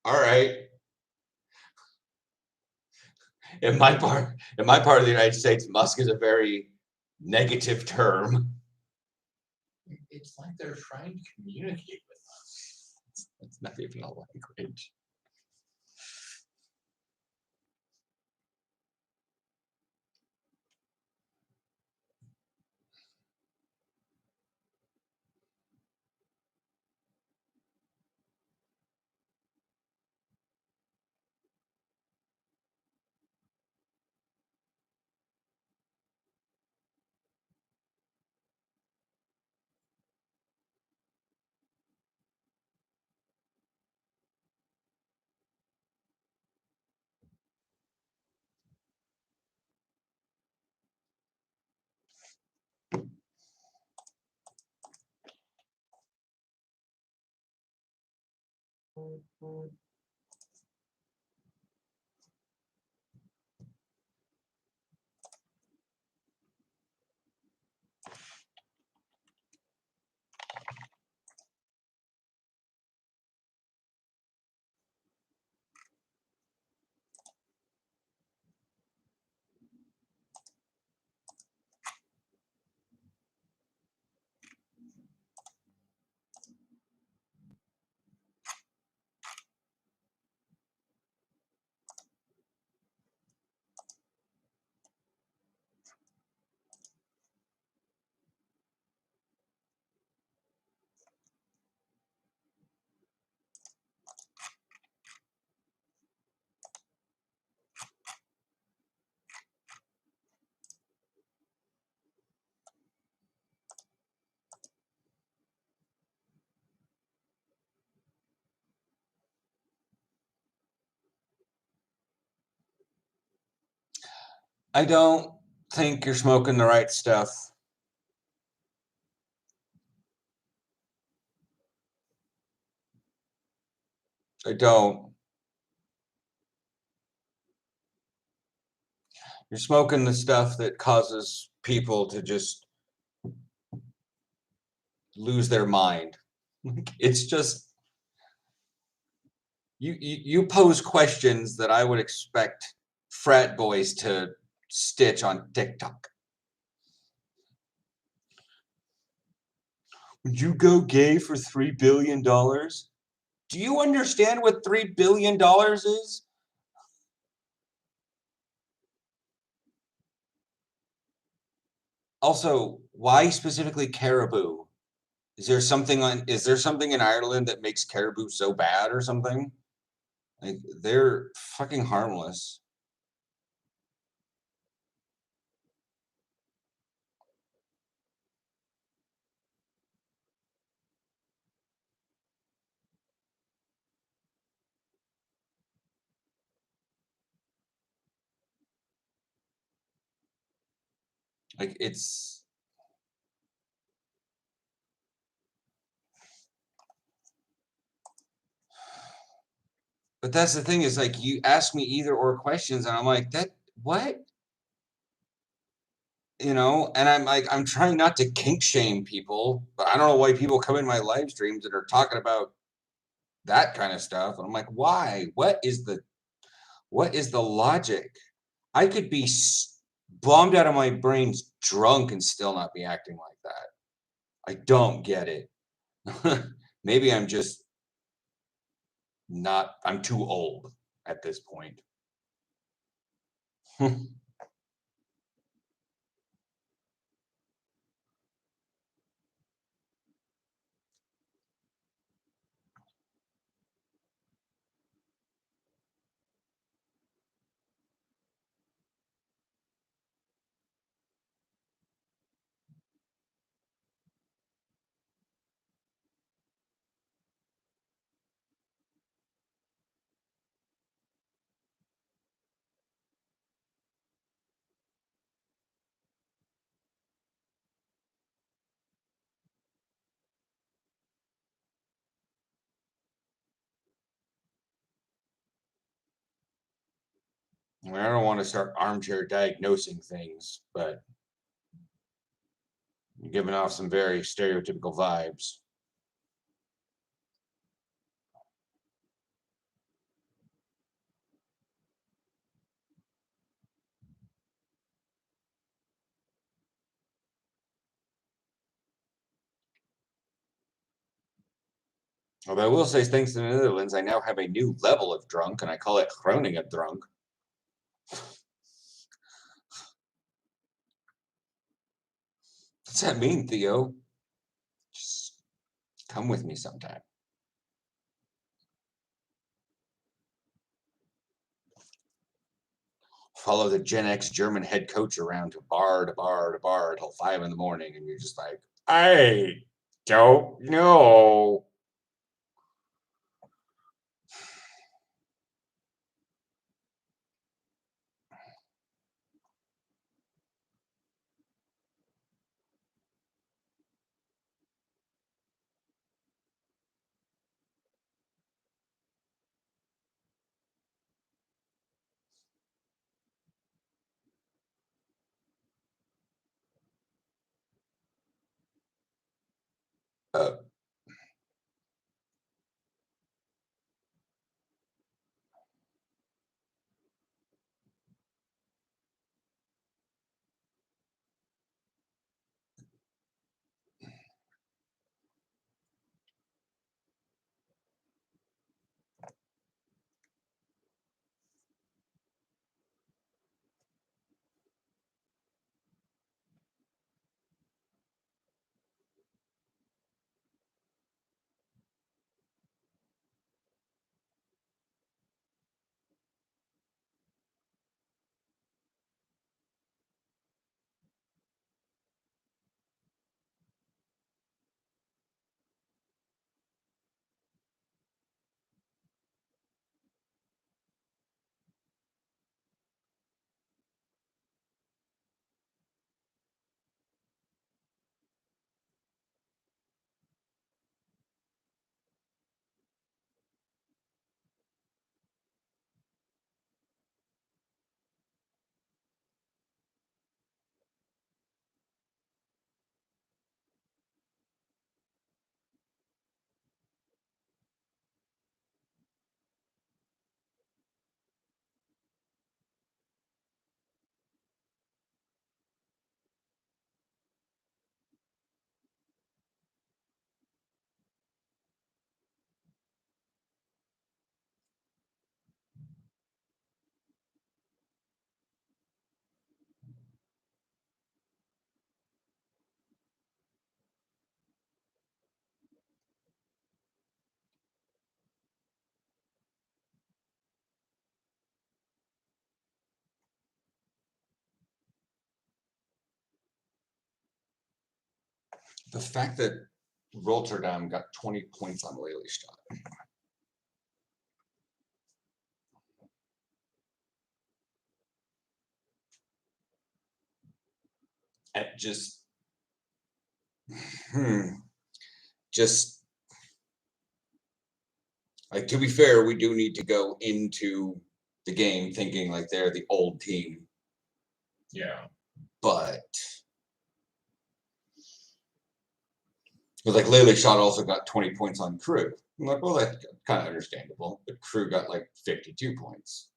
All right. In my part of the United States, musk is a very negative term. It's like they're trying to communicate with us. It's not even a language. I don't think you're smoking the right stuff. I don't. You're smoking the stuff that causes people to just lose their mind. It's just you pose questions that I would expect frat boys to stitch on TikTok. Would you go gay for $3 billion? Do you understand what $3 billion is? Also, why specifically caribou? Is there something in Ireland that makes caribou so bad or something? Like they're fucking harmless. Like it's but that's the thing is like you ask me either or questions and I'm like that what? You know, and I'm like I'm trying not to kink shame people, but I don't know why people come in my live streams that are talking about that kind of stuff. And I'm like, why? What is the logic? I could be bombed out of my brains drunk and still not be acting like that. I don't get it. Maybe I'm just not, I'm too old at this point. I mean, I don't want to start armchair diagnosing things, but you're giving off some very stereotypical vibes. Although I will say, thanks to the Netherlands, I now have a new level of drunk, and I call it Groningen drunk. What's that mean, Theo? Just come with me sometime. Follow the Gen X German head coach around to bar until 5 in the morning, and you're just like, I don't know. Uh, The fact that Rotterdam got 20 points on Lelystad. At just, just like, to be fair, we do need to go into the game thinking like they're the old team, Yeah. but like Lelystad also got 20 points on Crew. I'm like, well, that's kind of understandable, but Crew got like 52 points.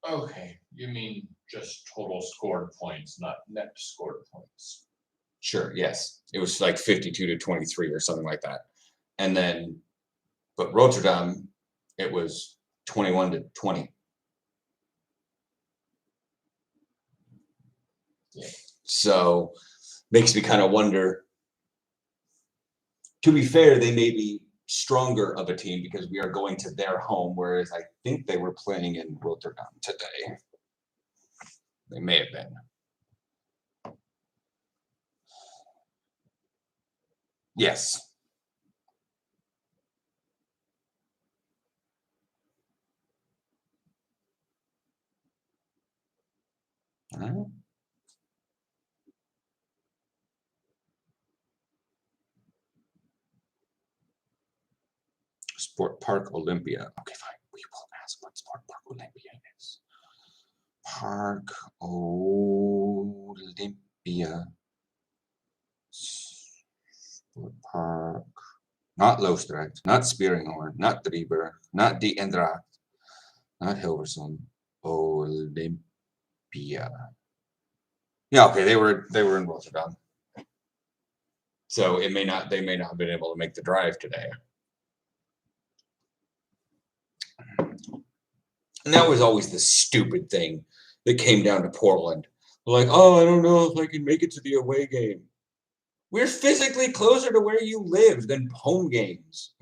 Okay, you mean just total scored points, not net scored points. Sure, yes. It was like 52 to 23 or something like that. And then, but Rotterdam, it was 21 to 20. Yeah. So makes me kind of wonder. To be fair, they may be stronger of a team because we are going to their home, whereas I think they were playing in Rotterdam today. They may have been. Yes. Sport Park Olympia. Okay, fine. We will ask what Sport Park Olympia is. Park Olympia. Sport Park. Not Loosdrecht, not Spearinghorn, not Drieberg, not De Eendracht, not Hilversum. Olympia. Yeah, okay, they were in Rotterdam. So they may not have been able to make the drive today. And that was always the stupid thing that came down to Portland. Like, oh, I don't know if I can make it to the away game. We're physically closer to where you live than home games.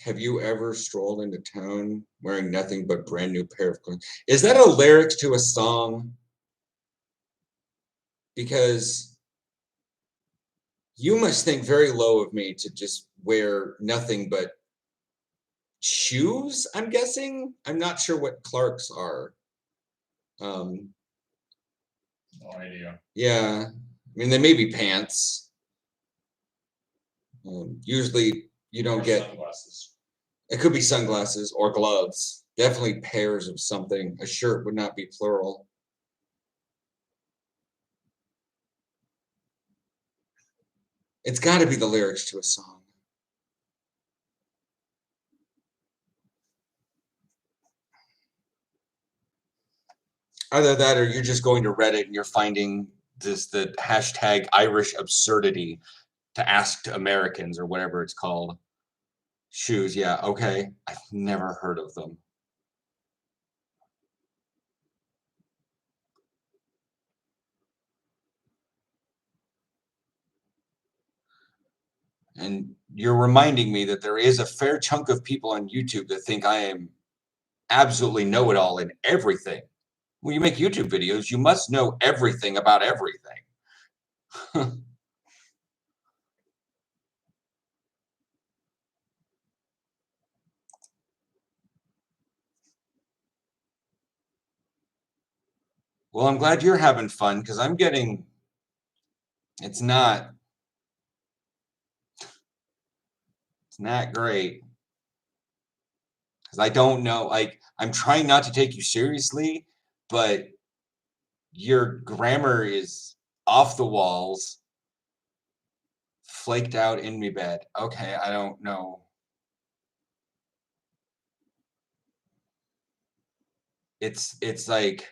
Have you ever strolled into town wearing nothing but brand new pair of clothes? Is that a lyrics to a song? Because you must think very low of me to just wear nothing but shoes, I'm guessing. I'm not sure what Clark's are. No idea. Yeah. I mean, they may be pants. Usually you don't Or get, sunglasses. it could be sunglasses or gloves. Definitely pairs of something. A shirt would not be plural. It's got to be the lyrics to a song. Either that or you're just going to Reddit and you're finding the hashtag Irish absurdity to ask to Americans or whatever it's called. Shoes, yeah, okay. I've never heard of them. And you're reminding me that there is a fair chunk of people on YouTube that think I am absolutely know-it-all in everything. When you make YouTube videos, you must know everything about everything. Well, I'm glad you're having fun because I'm getting, it's not great. Because I don't know, like, I'm trying not to take you seriously, but your grammar is off the walls, flaked out in me bed. Okay, I don't know. It's like,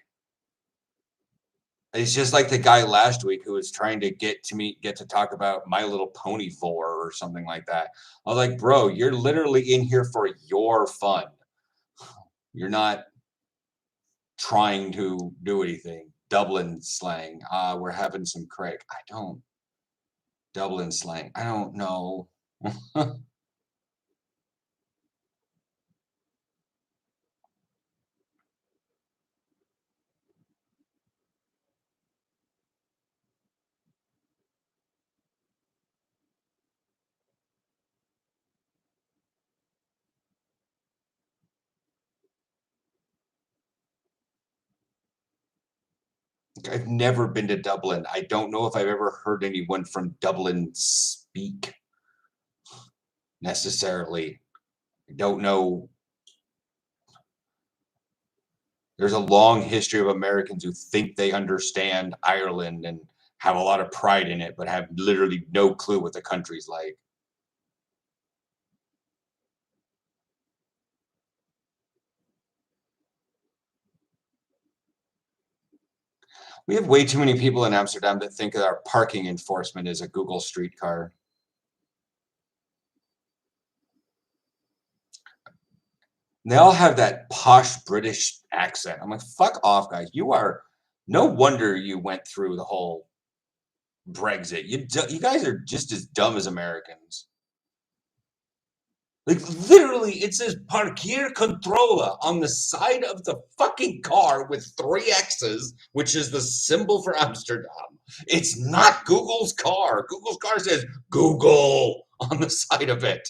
it's just like the guy last week who was trying to get to talk about My Little Pony 4 or something like that. I was like, bro, you're literally in here for your fun. You're not trying to do anything. Dublin slang. We're having some crack. Dublin slang. I don't know. I've never been to Dublin. I don't know if I've ever heard anyone from Dublin speak necessarily. I don't know. There's a long history of Americans who think they understand Ireland and have a lot of pride in it, but have literally no clue what the country's like. We have way too many people in Amsterdam that think that our parking enforcement is a Google streetcar. They all have that posh British accent. I'm like, fuck off, guys. You are, no wonder you went through the whole Brexit. You guys are just as dumb as Americans. Like, literally, it says Parkeer Controla on the side of the fucking car with 3 X's, which is the symbol for Amsterdam. It's not Google's car. Google's car says Google on the side of it.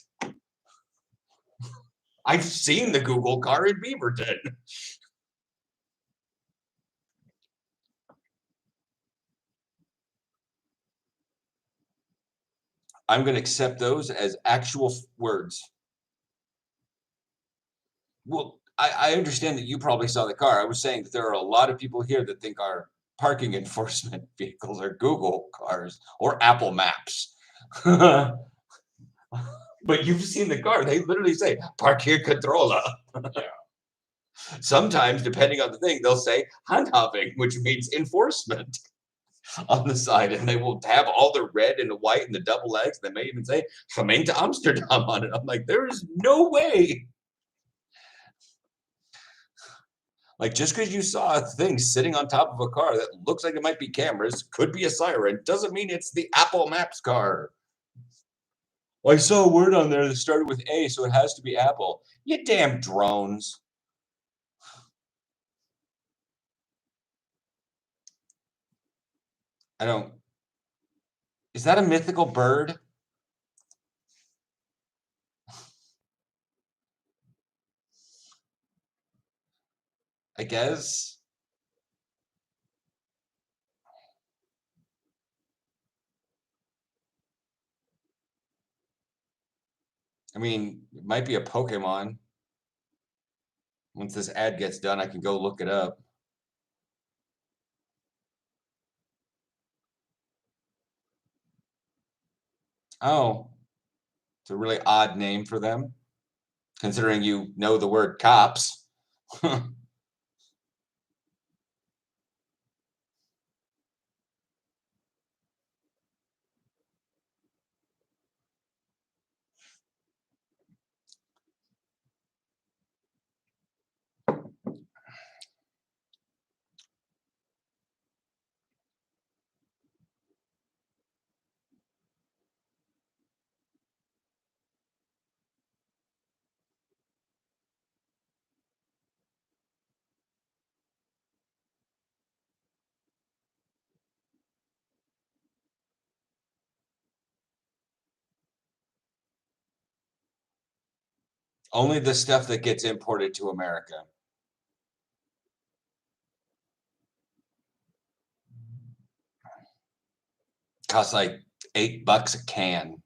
I've seen the Google car in Beaverton. I'm going to accept those as actual words. Well, I understand that you probably saw the car. I was saying that there are a lot of people here that think our parking enforcement vehicles are Google cars or Apple Maps. But you've seen the car. They literally say, Parkeer Controla. Yeah. Sometimes, depending on the thing, they'll say handhaving, which means enforcement on the side. And they will have all the red and the white and the double X. They may even say Gemeente Amsterdam on it. I'm like, there is no way. Like, just because you saw a thing sitting on top of a car that looks like it might be cameras, could be a siren, doesn't mean it's the Apple Maps car. Well, I saw a word on there that started with A, so it has to be Apple. You damn drones. I don't. Is that a mythical bird? I guess. I mean, it might be a Pokemon. Once this ad gets done, I can go look it up. Oh, it's a really odd name for them, considering you know the word cops. Only the stuff that gets imported to America. Costs like $8 a can.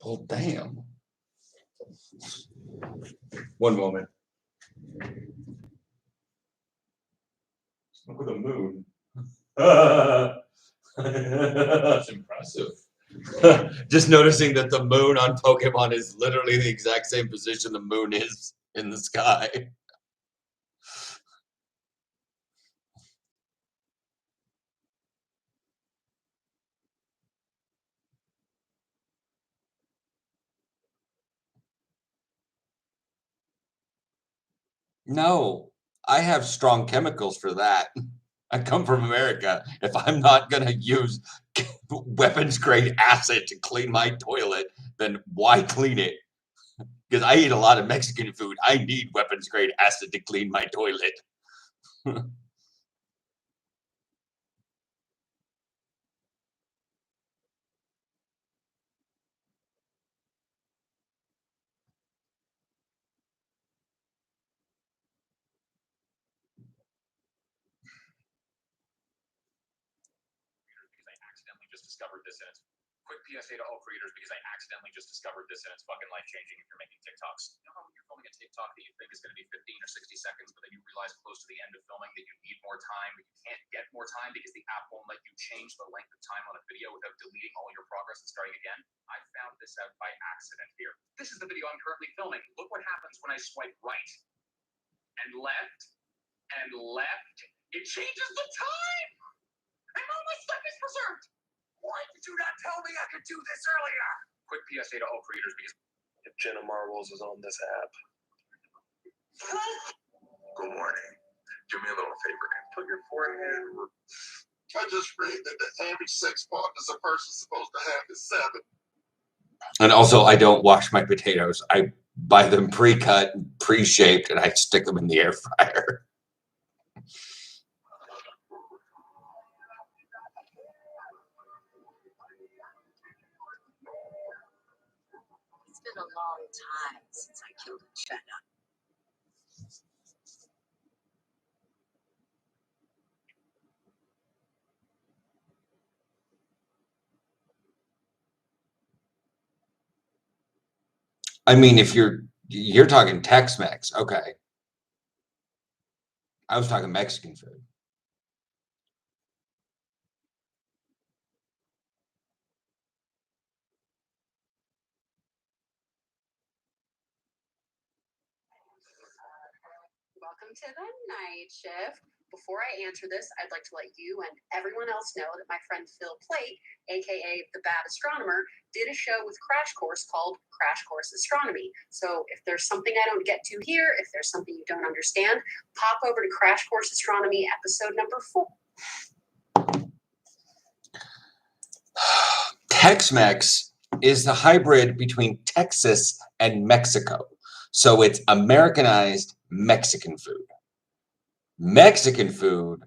Well, damn. One moment. Look at the moon. That's impressive. Just noticing that the moon on Pokemon is literally the exact same position the moon is in the sky. No, I have strong chemicals for that. I come from America. If I'm not going to use weapons grade acid to clean my toilet, then why clean it? Because I eat a lot of Mexican food. I need weapons grade acid to clean my toilet. just discovered this and it's quick PSA to all creators because I accidentally just discovered this and it's fucking life changing if you're making TikToks. You know how when you're filming a TikTok that you think is going to be 15 or 60 seconds, but then you realize close to the end of filming that you need more time, but you can't get more time because the app won't let you change the length of time on a video without deleting all your progress and starting again? I found this out by accident here. This is the video I'm currently filming. Look what happens when I swipe right and left and left. It changes the time! And all my stuff is preserved! Why did you not tell me I could do this earlier? Quick PSA to all creators because If Jenna Marbles is on this app. Good morning. Do me a little favor and put your forehead. I just read that the average sex partners a person's supposed to have is 7. And also, I don't wash my potatoes. I buy them pre-cut, pre-shaped, and I stick them in the air fryer. It's been a long time since I killed a cheddar. I mean, if you're talking Tex-Mex, okay. I was talking Mexican food. Welcome to the night shift. Before I answer this, I'd like to let you and everyone else know that my friend Phil Plate, aka the Bad Astronomer, did a show with Crash Course called Crash Course Astronomy. So if there's something I don't get to here, if there's something you don't understand, pop over to Crash Course Astronomy episode number 4. Tex-Mex is the hybrid between Texas and Mexico. So it's Americanized Mexican food. Mexican food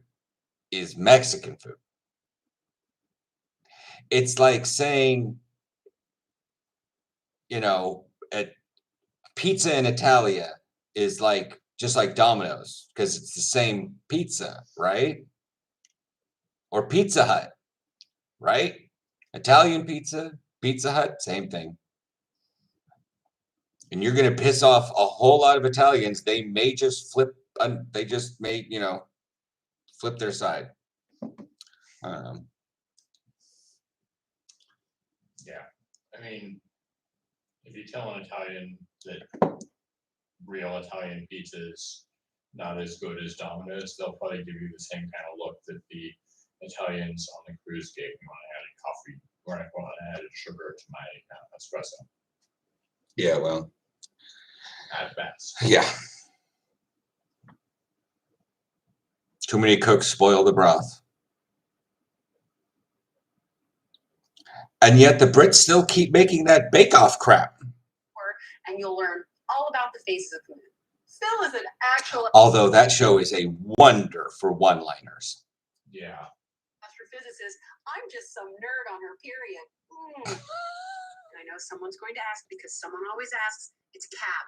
is Mexican food. It's like saying, pizza in Italia is like just like Domino's because it's the same pizza, right? Or Pizza Hut, right? Italian pizza, Pizza Hut, same thing. And you're going to piss off a whole lot of Italians. They may just flip. They just may, flip their side. I don't know. Yeah. I mean, if you tell an Italian that real Italian pizza is not as good as Domino's, they'll probably give you the same kind of look that the Italians on the cruise gave me when I added coffee, when I added sugar to my espresso. Yeah, well. At best. Yeah. Too many cooks spoil the broth. And yet the Brits still keep making that bake-off crap. And you'll learn all about the faces of the moon. Phil is an actual Although that show is a wonder for one-liners. Yeah. astrophysicist. I'm just some nerd on her period. And I know someone's going to ask because someone always asks. It's a cab.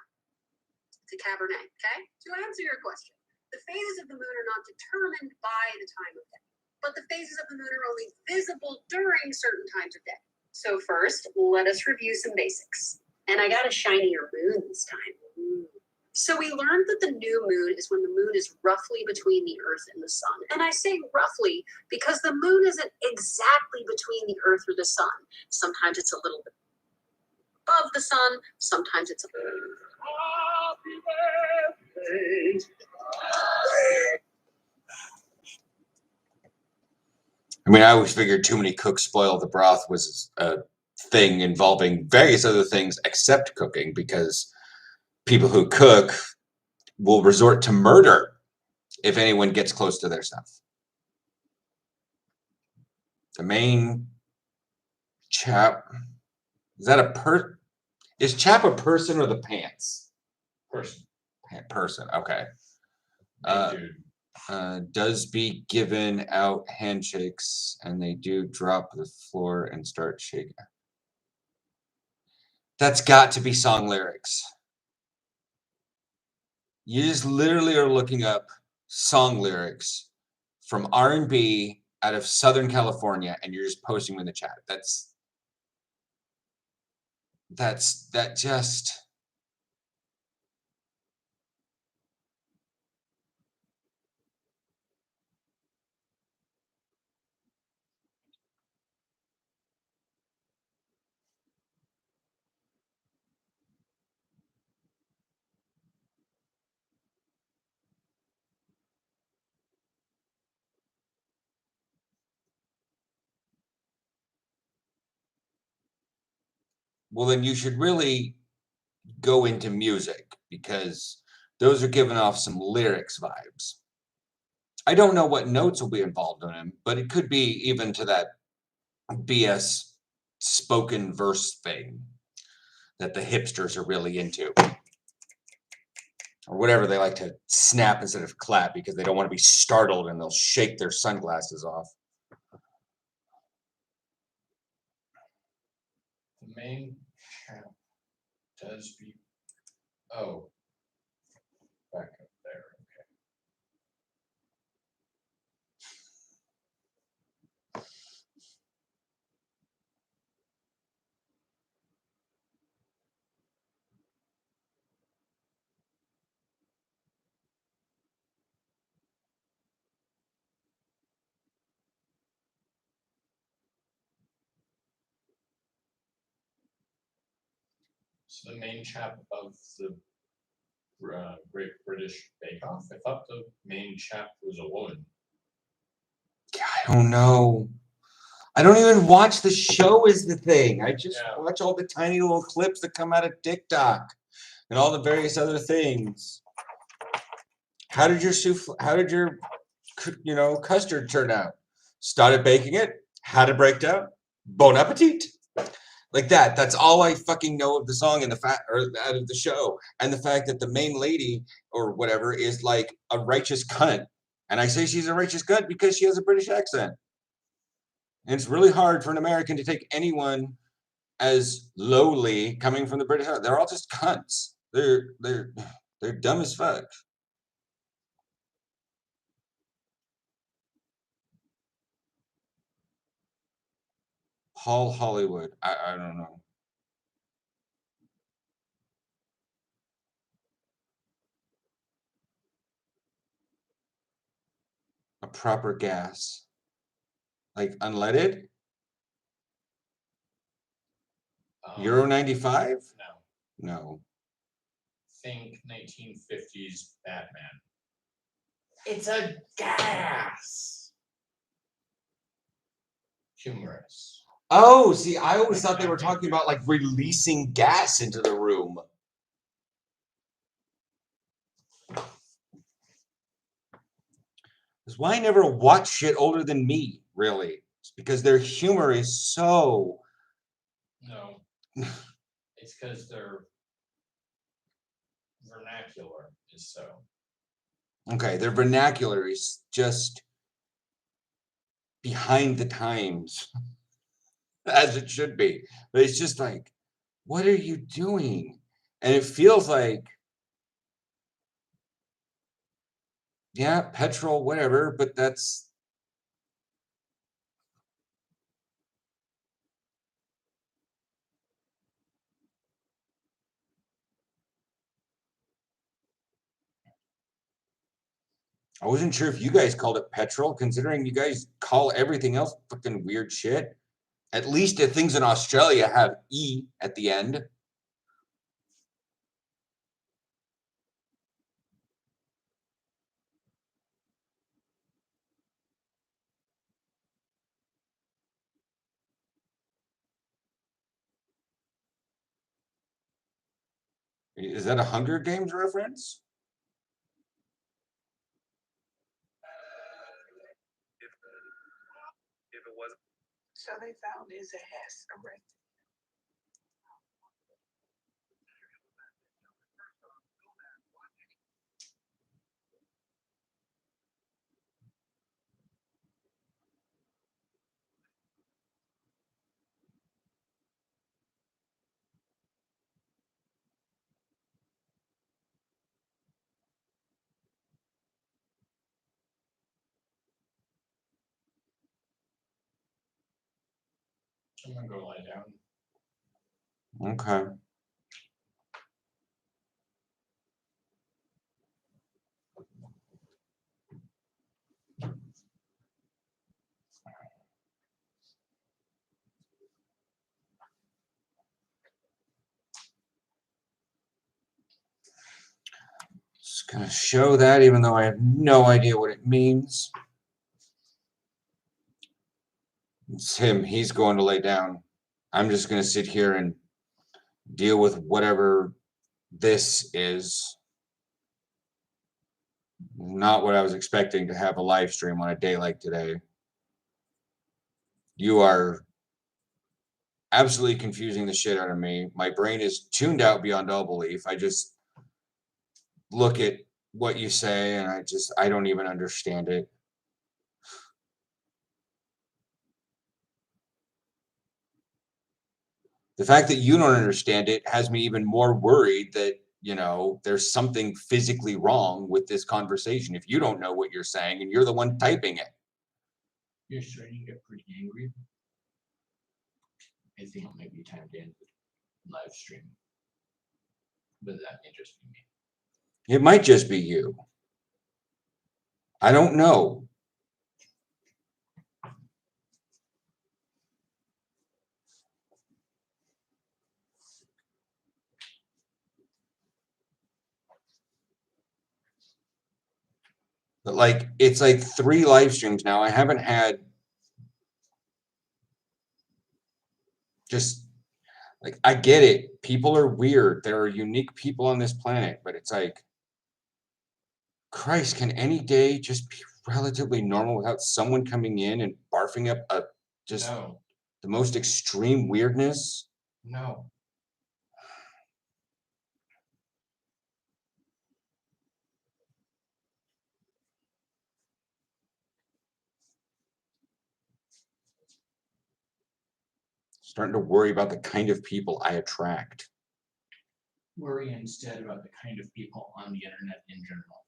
It's a Cabernet, okay? To answer your question, the phases of the moon are not determined by the time of day, but the phases of the moon are only visible during certain times of day. So first, let us review some basics. And I got a shinier moon this time. So we learned that the new moon is when the moon is roughly between the Earth and the sun. And I say roughly because the moon isn't exactly between the Earth or the sun. Sometimes it's a little bit above the sun, sometimes it's a I mean, I always figured too many cooks spoil the broth was a thing involving various other things except cooking, because people who cook will resort to murder if anyone gets close to their stuff. The main chap, is that a is chap a person or the pants? Person. Person, okay. Dude. Does be given out handshakes, and they do drop the floor and start shaking. That's got to be song lyrics. You just literally are looking up song lyrics from R&B out of Southern California and you're just posting them in the chat. That just. Well, then you should really go into music because those are giving off some lyrics vibes. I don't know what notes will be involved in them, but it could be even to that BS spoken verse thing that the hipsters are really into. Or whatever, they like to snap instead of clap because they don't want to be startled and they'll shake their sunglasses off. The main chap does be. Oh. Back up there. Okay. So the main chap of the Great British Bake Off. I thought the main chap was a woman. I don't know. I don't even watch the show is the thing. I just watch all the tiny little clips that come out of TikTok and all the various other things. How did your custard turn out? Started baking it, had it break down, bon appetit. Like that. That's all I fucking know of the song and the fact, or out of the show, and the fact that the main lady or whatever is like a righteous cunt. And I say she's a righteous cunt because she has a British accent. And it's really hard for an American to take anyone as lowly coming from the British. They're all just cunts. They're dumb as fuck. Paul Hollywood. I don't know. A proper gas. Like unleaded? Euro 95? No. No. Think 1950s Batman. It's a gas. Humorous. Oh, see, I always thought they were talking about like releasing gas into the room. That's why I never watch shit older than me, really. It's because their humor is so. No. It's because their vernacular is so. Okay, their vernacular is just behind the times, as it should be. But it's just like, what are you doing? And it feels like, yeah, petrol, whatever, but that's. I wasn't sure if you guys called it petrol, considering you guys call everything else fucking weird shit. At least the things in Australia have E at the end. Is that a Hunger Games reference? If it wasn't. So they found his ass arrested. I'm gonna go lie down. Okay. Just gonna show that even though I have no idea what it means. It's him. He's going to lay down. I'm just gonna sit here and deal with whatever this is. Not what I was expecting to have a live stream on a day like today. You are absolutely confusing the shit out of me. My brain is tuned out beyond all belief. I just look at what you say and I don't even understand it. The fact that you don't understand it has me even more worried that, you know, there's something physically wrong with this conversation if you don't know what you're saying and you're the one typing it. You're starting to get pretty angry. I think it might be time to end the live stream. But that may just be me. It might just be you. I don't know. But like, it's like 3 live streams now. I haven't had just like, I get it. People are weird. There are unique people on this planet, but it's like, Christ, can any day just be relatively normal without someone coming in and barfing up just No. the most extreme weirdness? No. Starting to worry about the kind of people I attract. Worry instead about the kind of people on the internet in general.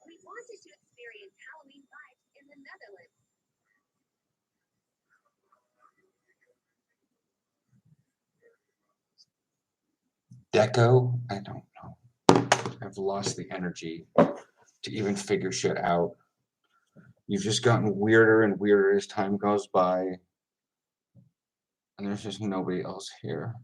We wanted to experience Halloween vibes in the Netherlands. Deco? I don't know. I've lost the energy to even figure shit out. You've just gotten weirder and weirder as time goes by. And there's just nobody else here.